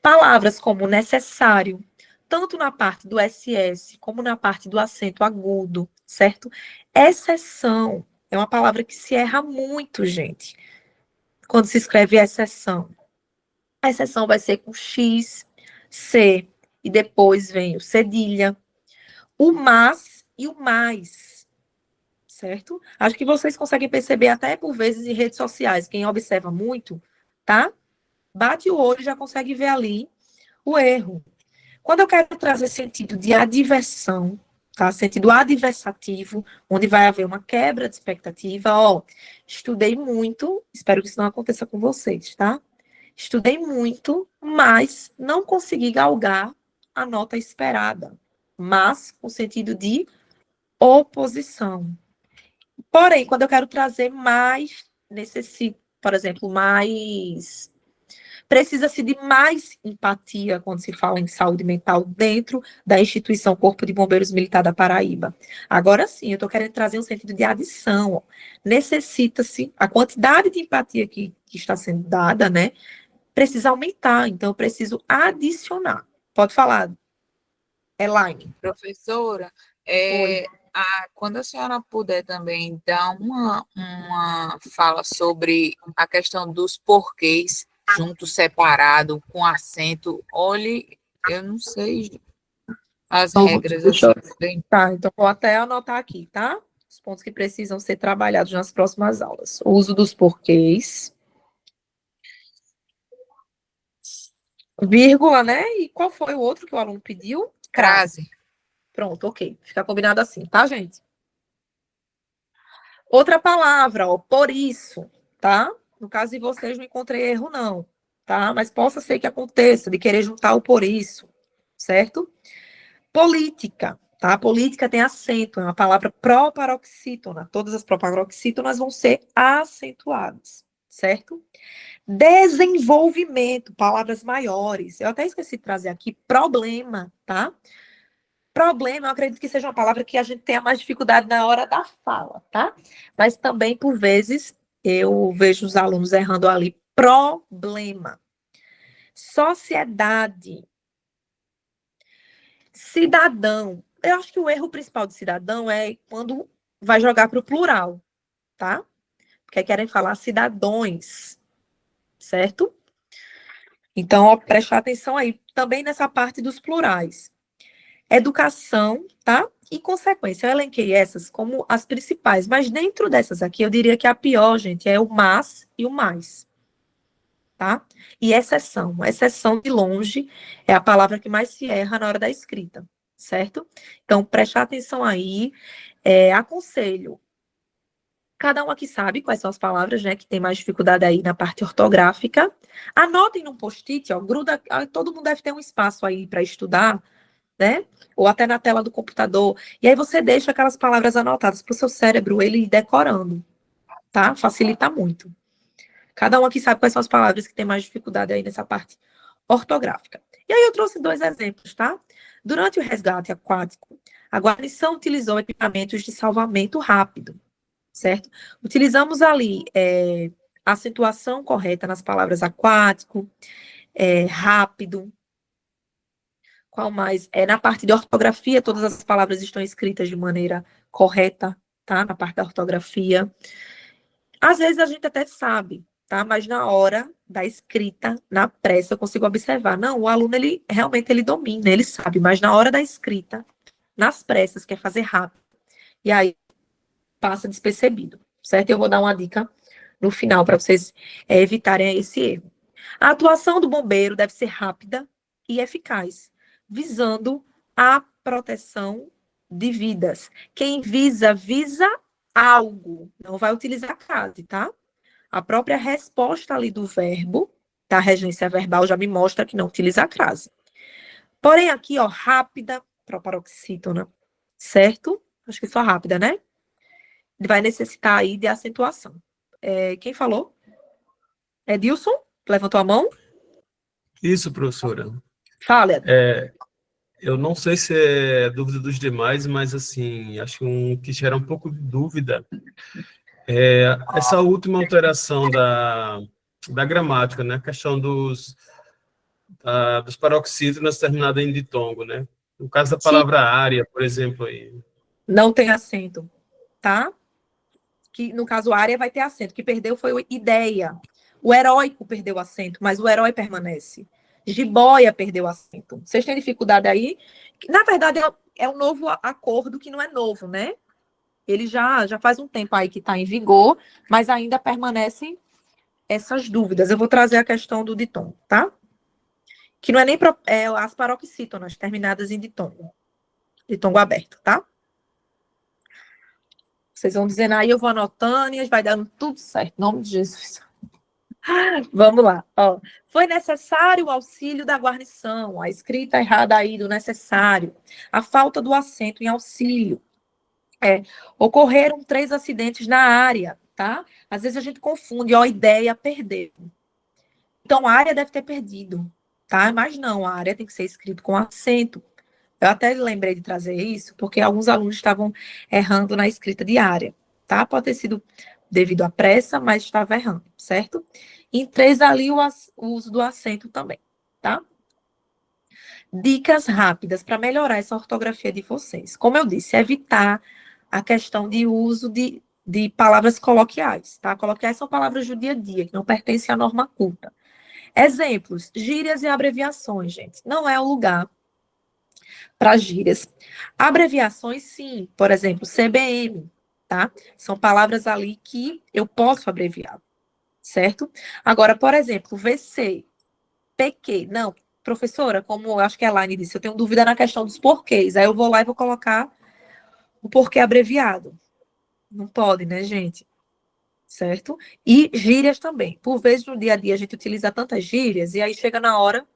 Palavras como necessário, tanto na parte do SS como na parte do acento agudo, certo? Exceção é uma palavra que se erra muito, gente, quando se escreve exceção. A exceção vai ser com X, C, e depois vem o cedilha, o mas e o mais, certo? Acho que vocês conseguem perceber até por vezes em redes sociais, quem observa muito, tá? Bate o olho e já consegue ver ali o erro. Quando eu quero trazer sentido de adversão, tá? Sentido adversativo, onde vai haver uma quebra de expectativa, ó, estudei muito, espero que isso não aconteça com vocês, tá? Estudei muito, mas não consegui galgar a nota esperada, mas com sentido de oposição. Porém, quando eu quero trazer mais, necessito, por exemplo, mais. Precisa-se de mais empatia quando se fala em saúde mental dentro da instituição Corpo de Bombeiros Militar da Paraíba. Agora sim, eu estou querendo trazer um sentido de adição. Necessita-se, a quantidade de empatia que está sendo dada, né? Precisa aumentar, então eu preciso adicionar. Pode falar, Elaine. Professora, Oi. quando a senhora puder também dar uma fala sobre a questão dos porquês, junto, separado, com acento, olhe, eu não sei as Então, regras, deixa assim, eu... bem. Tá, então vou até anotar aqui, tá? Os pontos que precisam ser trabalhados nas próximas aulas. O uso dos porquês, vírgula, né? E qual foi o outro que o aluno pediu? Crase. Pronto, ok. Fica combinado assim, tá, gente? Outra palavra, ó, por isso, tá? No caso de vocês, não encontrei erro, não, tá? Mas possa ser que aconteça de querer juntar o por isso, certo? Política, tá? Política tem acento, é uma palavra proparoxítona. Todas as proparoxítonas vão ser acentuadas, certo? Desenvolvimento, palavras maiores. Eu até esqueci de trazer aqui problema, tá? Problema, eu acredito que seja uma palavra que a gente tenha mais dificuldade na hora da fala, tá? Mas também, por vezes, eu vejo os alunos errando ali. Problema. Sociedade. Cidadão. Eu acho que o erro principal de cidadão é quando vai jogar para o plural, tá? Porque querem falar cidadãos, certo? Então, ó, prestar atenção aí também nessa parte dos plurais. Educação, tá? E consequência. Eu elenquei essas como as principais, mas dentro dessas aqui, eu diria que a pior, gente, é o mas e o mais, tá? E exceção. Exceção, de longe, é a palavra que mais se erra na hora da escrita, certo? Então, prestar atenção aí. Aconselho. Cada um aqui sabe quais são as palavras, né, que tem mais dificuldade aí na parte ortográfica. Anotem num post-it, ó, gruda, todo mundo deve ter um espaço aí para estudar, né? Ou até na tela do computador. E aí você deixa aquelas palavras anotadas para o seu cérebro ele ir decorando, tá? Facilita muito. Cada um aqui sabe quais são as palavras que tem mais dificuldade aí nessa parte ortográfica. E aí eu trouxe 2 exemplos, tá? Durante o resgate aquático, a guarnição utilizou equipamentos de salvamento rápido, certo? Utilizamos ali a acentuação correta nas palavras aquático, rápido. Qual mais? Na parte de ortografia, todas as palavras estão escritas de maneira correta, tá? Na parte da ortografia. Às vezes a gente até sabe, tá? Mas na hora da escrita, na pressa, eu consigo observar. Não, o aluno, ele realmente ele domina, ele sabe, mas na hora da escrita, nas pressas, quer fazer rápido. E aí passa despercebido, certo? Eu vou dar uma dica no final para vocês evitarem esse erro. A atuação do bombeiro deve ser rápida e eficaz, visando a proteção de vidas. Quem visa algo, não vai utilizar crase, tá? A própria resposta ali do verbo, da regência verbal, já me mostra que não utiliza a crase. Porém, aqui, ó, rápida, proparoxítona, certo? Acho que só rápida, né? Vai necessitar aí de acentuação. Quem falou? Edilson? Levantou a mão? Isso, professora. Fala, Edilson. Eu não sei se é dúvida dos demais, mas assim, acho que um que gera um pouco de dúvida é essa última alteração da gramática, né? A questão dos paroxítonas terminada em ditongo, né? No caso da Sim, palavra área, por exemplo, aí. não tem acento, tá? Que no caso área vai ter acento. O que perdeu foi o ideia. O heróico perdeu acento, mas o herói permanece. Jiboia perdeu acento. Vocês têm dificuldade aí? Na verdade, é um novo acordo que não é novo, né? Ele já faz um tempo aí que está em vigor, mas ainda permanecem essas dúvidas. Eu vou trazer a questão do ditongo, tá? Que não é nem as paroxítonas terminadas em ditongo aberto, tá? Vocês vão dizendo aí, eu vou anotando e vai dando tudo certo. Em nome de Jesus. Vamos lá. Ó. Foi necessário o auxílio da guarnição. A escrita errada aí do necessário. A falta do acento em auxílio. Ocorreram 3 acidentes na área, tá? Às vezes a gente confunde, ó, ideia, perdeu. Então, a área deve ter perdido, tá? Mas não, a área tem que ser escrito com acento. Eu até lembrei de trazer isso, porque alguns alunos estavam errando na escrita de área, tá? Pode ter sido devido à pressa, mas estava errando, certo? Em 3 ali, o uso do acento também, tá? Dicas rápidas para melhorar essa ortografia de vocês. Como eu disse, evitar a questão de uso de palavras coloquiais, tá? Coloquiais são palavras do dia a dia, que não pertencem à norma culta. Exemplos, gírias e abreviações, gente. Não é o lugar para gírias. Abreviações, sim. Por exemplo, CBM, tá? São palavras ali que eu posso abreviar, certo? Agora, por exemplo, VC, PQ. Não, professora, como eu acho que a Elaine disse, eu tenho dúvida na questão dos porquês. Aí eu vou lá e vou colocar o porquê abreviado. Não pode, né, gente? Certo? E gírias também. Por vezes, no dia a dia, a gente utiliza tantas gírias, e aí chega na hora,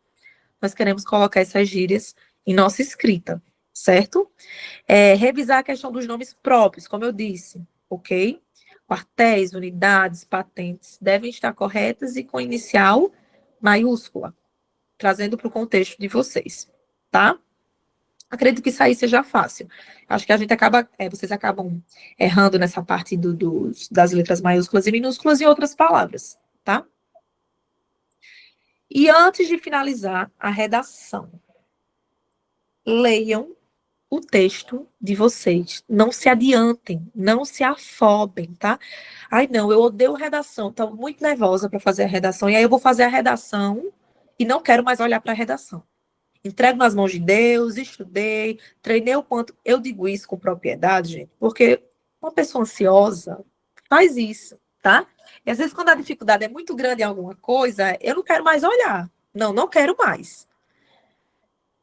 nós queremos colocar essas gírias em nossa escrita, certo? Revisar a questão dos nomes próprios, como eu disse, ok? Quartéis, unidades, patentes devem estar corretas e com inicial maiúscula, trazendo para o contexto de vocês, tá? Acredito que isso aí seja fácil. Acho que a gente vocês acabam errando nessa parte das letras maiúsculas e minúsculas e outras palavras, tá? E antes de finalizar a redação, leiam o texto de vocês. Não se adiantem, não se afobem, tá? Ai, não, eu odeio redação, estou muito nervosa para fazer a redação, e aí eu vou fazer a redação e não quero mais olhar para a redação. Entrego nas mãos de Deus, estudei, treinei o quanto. Eu digo isso com propriedade, gente, porque uma pessoa ansiosa faz isso, tá? E às vezes, quando a dificuldade é muito grande em alguma coisa, eu não quero mais olhar. Não, não quero mais.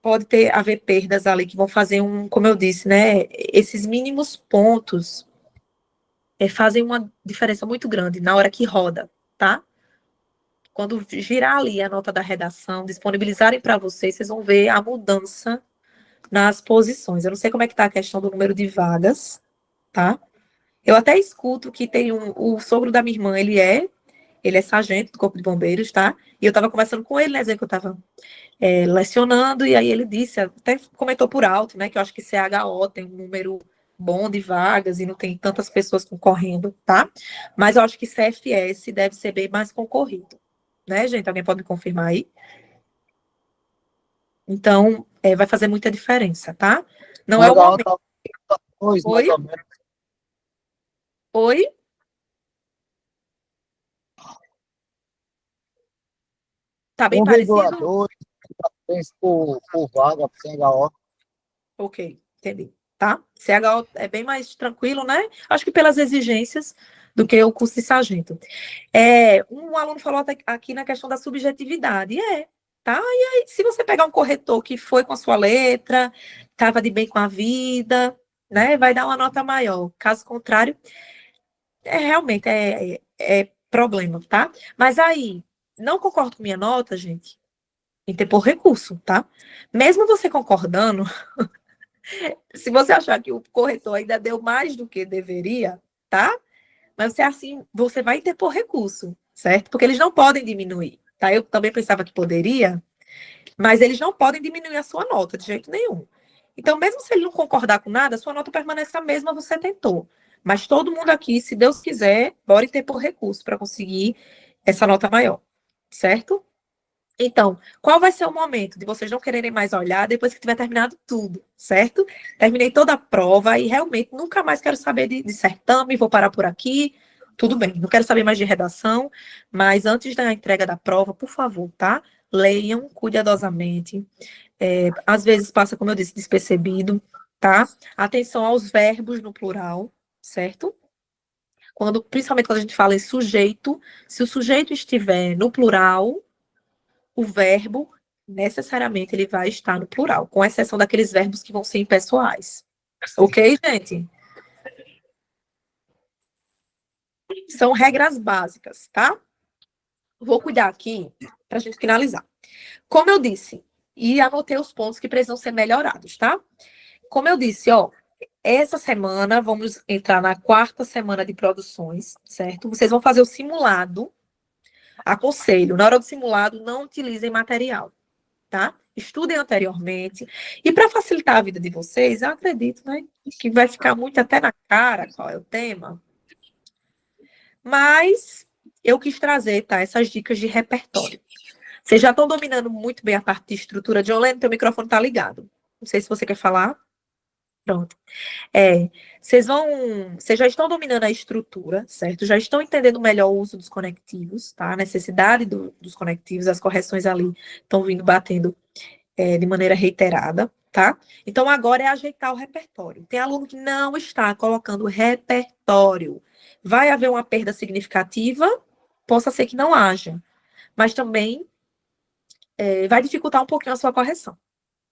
Pode haver perdas ali que vão fazer como eu disse, né? Esses mínimos pontos fazem uma diferença muito grande na hora que roda, tá? Quando girar ali a nota da redação, disponibilizarem para vocês, vocês vão ver a mudança nas posições. Eu não sei como é que tá a questão do número de vagas, tá? Eu até escuto que tem o sogro da minha irmã, ele é sargento do Corpo de Bombeiros, tá? E eu tava conversando com ele, né, dizendo que eu tava lecionando, e aí ele disse, até comentou por alto, né, que eu acho que CHO tem um número bom de vagas e não tem tantas pessoas concorrendo, tá? Mas eu acho que CFS deve ser bem mais concorrido, né, gente? Alguém pode me confirmar aí? Então, vai fazer muita diferença, tá? Não é o Legal, momento. tá dois, mais Oi? ou menos. Oi? Tá bem parecido? 1,2 por vaga, por CHO. Ok, entendi. Tá? CHO é bem mais tranquilo, né? Acho que pelas exigências do que o curso de sargento. Um aluno falou aqui na questão da subjetividade. Tá? E aí, se você pegar um corretor que foi com a sua letra, estava de bem com a vida, né? Vai dar uma nota maior. Caso contrário, realmente é problema, tá? Mas aí, não concordo com minha nota, gente, em ter por recurso, tá? Mesmo você concordando, se você achar que o corretor ainda deu mais do que deveria, tá? Mas você assim, você vai ter por recurso, certo? Porque eles não podem diminuir, tá? Eu também pensava que poderia, Mas eles não podem diminuir a sua nota de jeito nenhum. Então, mesmo se ele não concordar com nada, a sua nota permanece a mesma, você tentou. Mas todo mundo aqui, se Deus quiser, bora ter por recurso para conseguir essa nota maior, certo? Então, qual vai ser o momento de vocês não quererem mais olhar depois que tiver terminado tudo, certo? Terminei toda a prova e realmente nunca mais quero saber de certame, vou parar por aqui. Tudo bem, não quero saber mais de redação, mas antes da entrega da prova, por favor, tá? Leiam cuidadosamente. Às vezes passa, como eu disse, despercebido, tá? Atenção aos verbos no plural, certo? Principalmente quando a gente fala em sujeito, se o sujeito estiver no plural, o verbo, necessariamente, ele vai estar no plural, com exceção daqueles verbos que vão ser impessoais. Ok, gente? São regras básicas, tá? Vou cuidar aqui para a gente finalizar. Como eu disse, e anotei os pontos que precisam ser melhorados, tá? Como eu disse, ó, essa semana vamos entrar na 4ª semana de produções, certo? Vocês vão fazer o simulado. Aconselho, na hora do simulado, não utilizem material, tá? Estudem anteriormente. E para facilitar a vida de vocês, eu acredito, né, que vai ficar muito até na cara qual é o tema. Mas eu quis trazer, tá, essas dicas de repertório. Vocês já estão dominando muito bem a parte de estrutura. John Lennon, teu microfone tá ligado. Não sei se você quer falar. Pronto. Vocês já estão dominando a estrutura, certo? Já estão entendendo melhor o uso dos conectivos, tá? A necessidade dos conectivos, as correções ali estão vindo batendo de maneira reiterada, tá? Então, agora é ajeitar o repertório. Tem aluno que não está colocando repertório. Vai haver uma perda significativa? Possa ser que não haja. Mas também vai dificultar um pouquinho a sua correção,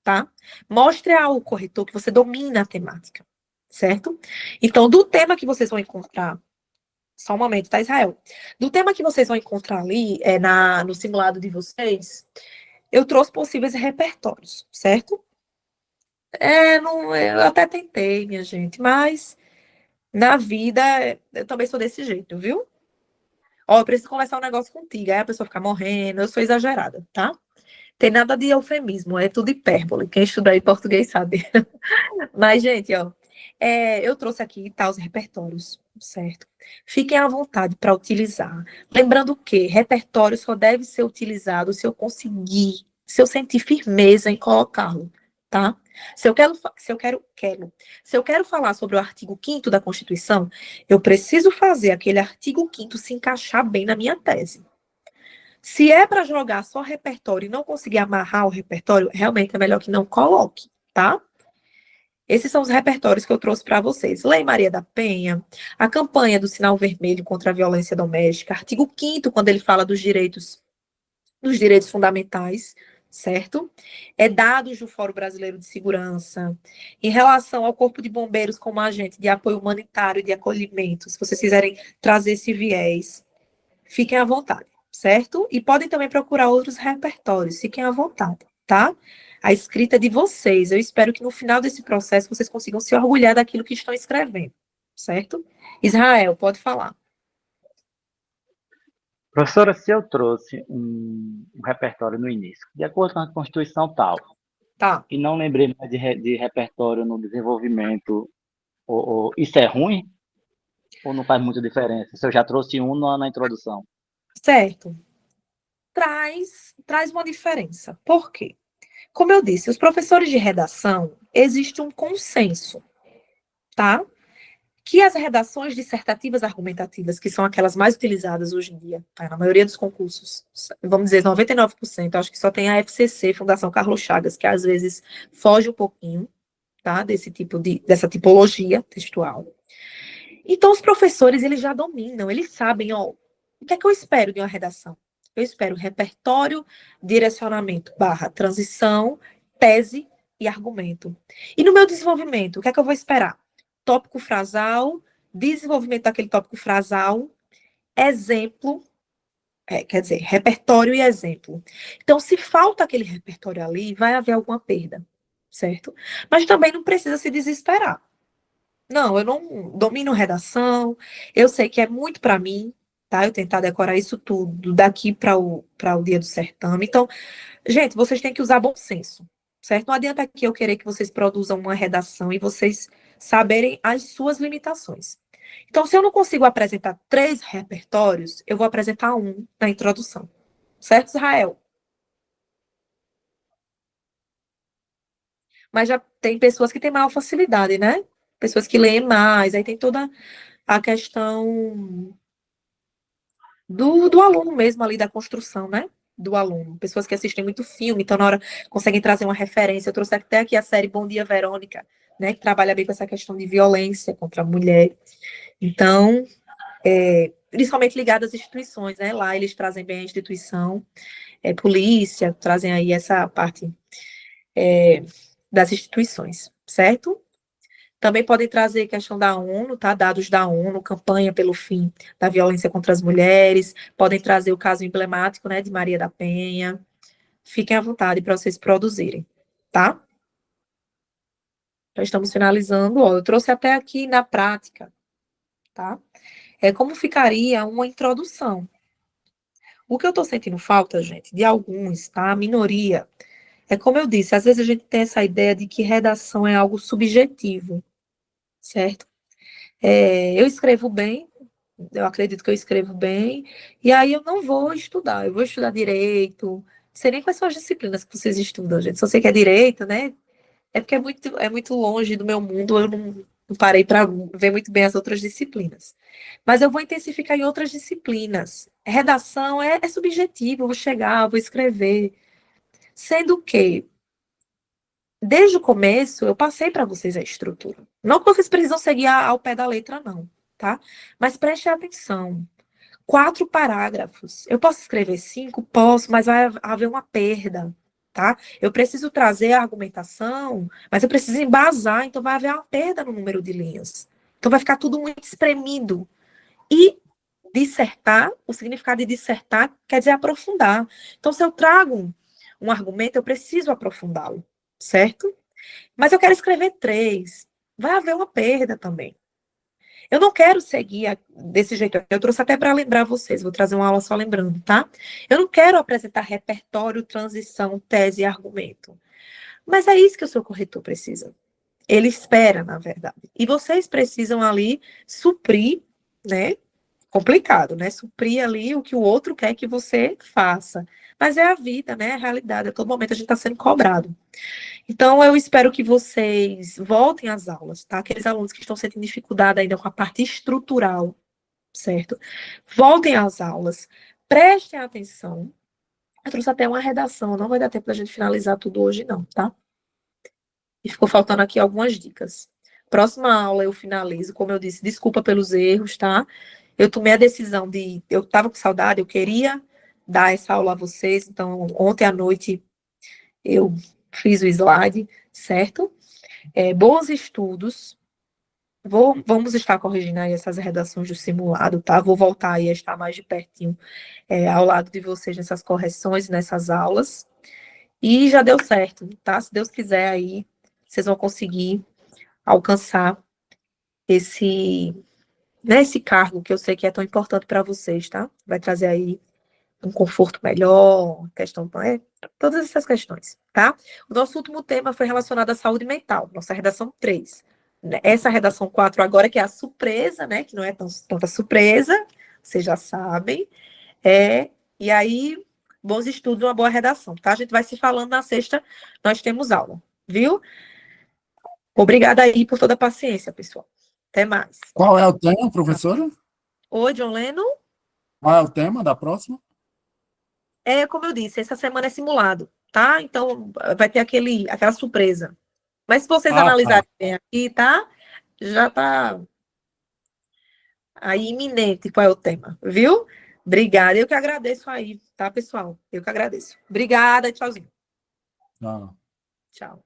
tá? Mostre ao corretor que você domina a temática, certo? Então, do tema que vocês vão encontrar, só um momento, tá, Israel? Do tema que vocês vão encontrar ali, no simulado de vocês, eu trouxe possíveis repertórios, certo? Eu até tentei, minha gente, mas na vida eu também sou desse jeito, viu? Ó, eu preciso conversar um negócio contigo, aí a pessoa fica morrendo, eu sou exagerada, tá? Tem nada de eufemismo, é tudo hipérbole. Quem estuda aí português sabe. Mas, gente, ó, eu trouxe aqui tá, os repertórios, certo? Fiquem à vontade para utilizar. Lembrando que repertório só deve ser utilizado se eu conseguir, se eu sentir firmeza em colocá-lo, tá? Se eu quero falar sobre o artigo 5º da Constituição, eu preciso fazer aquele artigo 5º se encaixar bem na minha tese. Se é para jogar só repertório e não conseguir amarrar o repertório, realmente é melhor que não coloque, tá? Esses são os repertórios que eu trouxe para vocês. Lei Maria da Penha, a campanha do sinal vermelho contra a violência doméstica, artigo 5º, quando ele fala dos direitos fundamentais, certo? Dados do Fórum Brasileiro de Segurança, em relação ao Corpo de Bombeiros como agente de apoio humanitário e de acolhimento, se vocês quiserem trazer esse viés, fiquem à vontade, certo? E podem também procurar outros repertórios, fiquem à vontade, tá? A escrita é de vocês. Eu espero que no final desse processo vocês consigam se orgulhar daquilo que estão escrevendo, certo? Israel, pode falar. Professora, se eu trouxe um repertório no início, de acordo com a Constituição tal, Tá. e não lembrei mais de repertório no desenvolvimento, isso é ruim? Ou não faz muita diferença? Se eu já trouxe um na introdução. Certo. Traz uma diferença. Por quê? Como eu disse, os professores de redação, existe um consenso, tá? Que as redações dissertativas argumentativas, que são aquelas mais utilizadas hoje em dia, tá? Na maioria dos concursos, vamos dizer 99%, acho que só tem a FCC, Fundação Carlos Chagas, que às vezes foge um pouquinho, tá? Dessa tipologia textual. Então, os professores, eles já dominam, eles sabem, ó, o que é que eu espero de uma redação? Eu espero repertório, direcionamento, transição, tese e argumento. E no meu desenvolvimento, o que é que eu vou esperar? Tópico frasal, desenvolvimento daquele tópico frasal, exemplo, quer dizer, repertório e exemplo. Então, se falta aquele repertório ali, vai haver alguma perda, certo? Mas também não precisa se desesperar. Não, eu não domino redação, eu sei que é muito para mim, tá? Eu tentar decorar isso tudo daqui para o dia do certame. Então, gente, vocês têm que usar bom senso, certo? Não adianta aqui eu querer que vocês produzam uma redação e vocês saberem as suas limitações. Então, se eu não consigo apresentar 3 repertórios, eu vou apresentar um na introdução. Certo, Israel? Mas já tem pessoas que têm maior facilidade, né? Pessoas que leem mais, aí tem toda a questão do aluno mesmo ali, da construção, né? Do aluno. Pessoas que assistem muito filme, então na hora conseguem trazer uma referência. Eu trouxe até aqui a série Bom Dia, Verônica, né? Que trabalha bem com essa questão de violência contra a mulher. Então, principalmente ligado às instituições, né? Lá eles trazem bem a instituição, polícia, trazem aí essa parte das instituições, certo? Também podem trazer questão da ONU, tá? Dados da ONU, campanha pelo fim da violência contra as mulheres, podem trazer o caso emblemático, né, de Maria da Penha. Fiquem à vontade para vocês produzirem, tá? Já estamos finalizando, ó, eu trouxe até aqui na prática, tá? Como ficaria uma introdução. O que eu estou sentindo falta, gente, de alguns, tá? A minoria. Como eu disse, às vezes a gente tem essa ideia de que redação é algo subjetivo, certo? Eu escrevo bem, eu acredito que eu escrevo bem, e aí eu não vou estudar, eu vou estudar direito, não sei nem quais são as disciplinas que vocês estudam, gente, só sei que é direito, né? É porque é muito longe do meu mundo, eu não parei para ver muito bem as outras disciplinas. Mas eu vou intensificar em outras disciplinas. Redação é subjetivo, eu vou chegar, eu vou escrever. Sendo que, desde o começo, eu passei para vocês a estrutura. Não que vocês precisam seguir ao pé da letra, não, tá? Mas preste atenção. 4 parágrafos. Eu posso escrever 5? Posso, mas vai haver uma perda, tá? Eu preciso trazer a argumentação, mas eu preciso embasar, então vai haver uma perda no número de linhas. Então vai ficar tudo muito espremido. E dissertar, o significado de dissertar quer dizer aprofundar. Então, se eu trago um argumento, eu preciso aprofundá-lo, certo? Mas eu quero escrever 3. Vai haver uma perda também. Eu não quero seguir desse jeito. Eu trouxe até para lembrar vocês, vou trazer uma aula só lembrando, tá? Eu não quero apresentar repertório, transição, tese e argumento. Mas é isso que o seu corretor precisa. Ele espera, na verdade. E vocês precisam ali suprir, né? Complicado, né? Suprir ali o que o outro quer que você faça. Mas é a vida, né? É a realidade. A todo momento a gente está sendo cobrado. Então, eu espero que vocês voltem às aulas, tá? Aqueles alunos que estão sentindo dificuldade ainda com a parte estrutural, certo? Voltem às aulas, prestem atenção. Eu trouxe até uma redação, não vai dar tempo da gente finalizar tudo hoje, não, tá? E ficou faltando aqui algumas dicas. Próxima aula eu finalizo, como eu disse, desculpa pelos erros, tá? Eu tomei a decisão eu estava com saudade, eu queria dar essa aula a vocês, então ontem à noite eu fiz o slide, certo? Bons estudos. Vamos estar corrigindo aí essas redações do simulado, tá? Vou voltar aí a estar mais de pertinho ao lado de vocês nessas correções, nessas aulas. E já deu certo, tá? Se Deus quiser aí, vocês vão conseguir alcançar esse cargo que eu sei que é tão importante para vocês, tá? Vai trazer aí um conforto melhor, questão, todas essas questões, tá? O nosso último tema foi relacionado à saúde mental, nossa redação 3. Essa redação 4 agora, que é a surpresa, né? Que não é tanta surpresa, vocês já sabem. E aí, bons estudos, uma boa redação, tá? A gente vai se falando na sexta, nós temos aula, viu? Obrigada aí por toda a paciência, pessoal. Até mais. Qual é o tema, professora? Oi, John Lennon. Qual é o tema da próxima? Como eu disse, essa semana é simulado, tá? Então, vai ter aquela surpresa. Mas se vocês analisarem bem aqui, tá? Já tá aí iminente qual é o tema, viu? Obrigada. Eu que agradeço aí, tá, pessoal? Eu que agradeço. Obrigada, tchauzinho. Não. Tchau.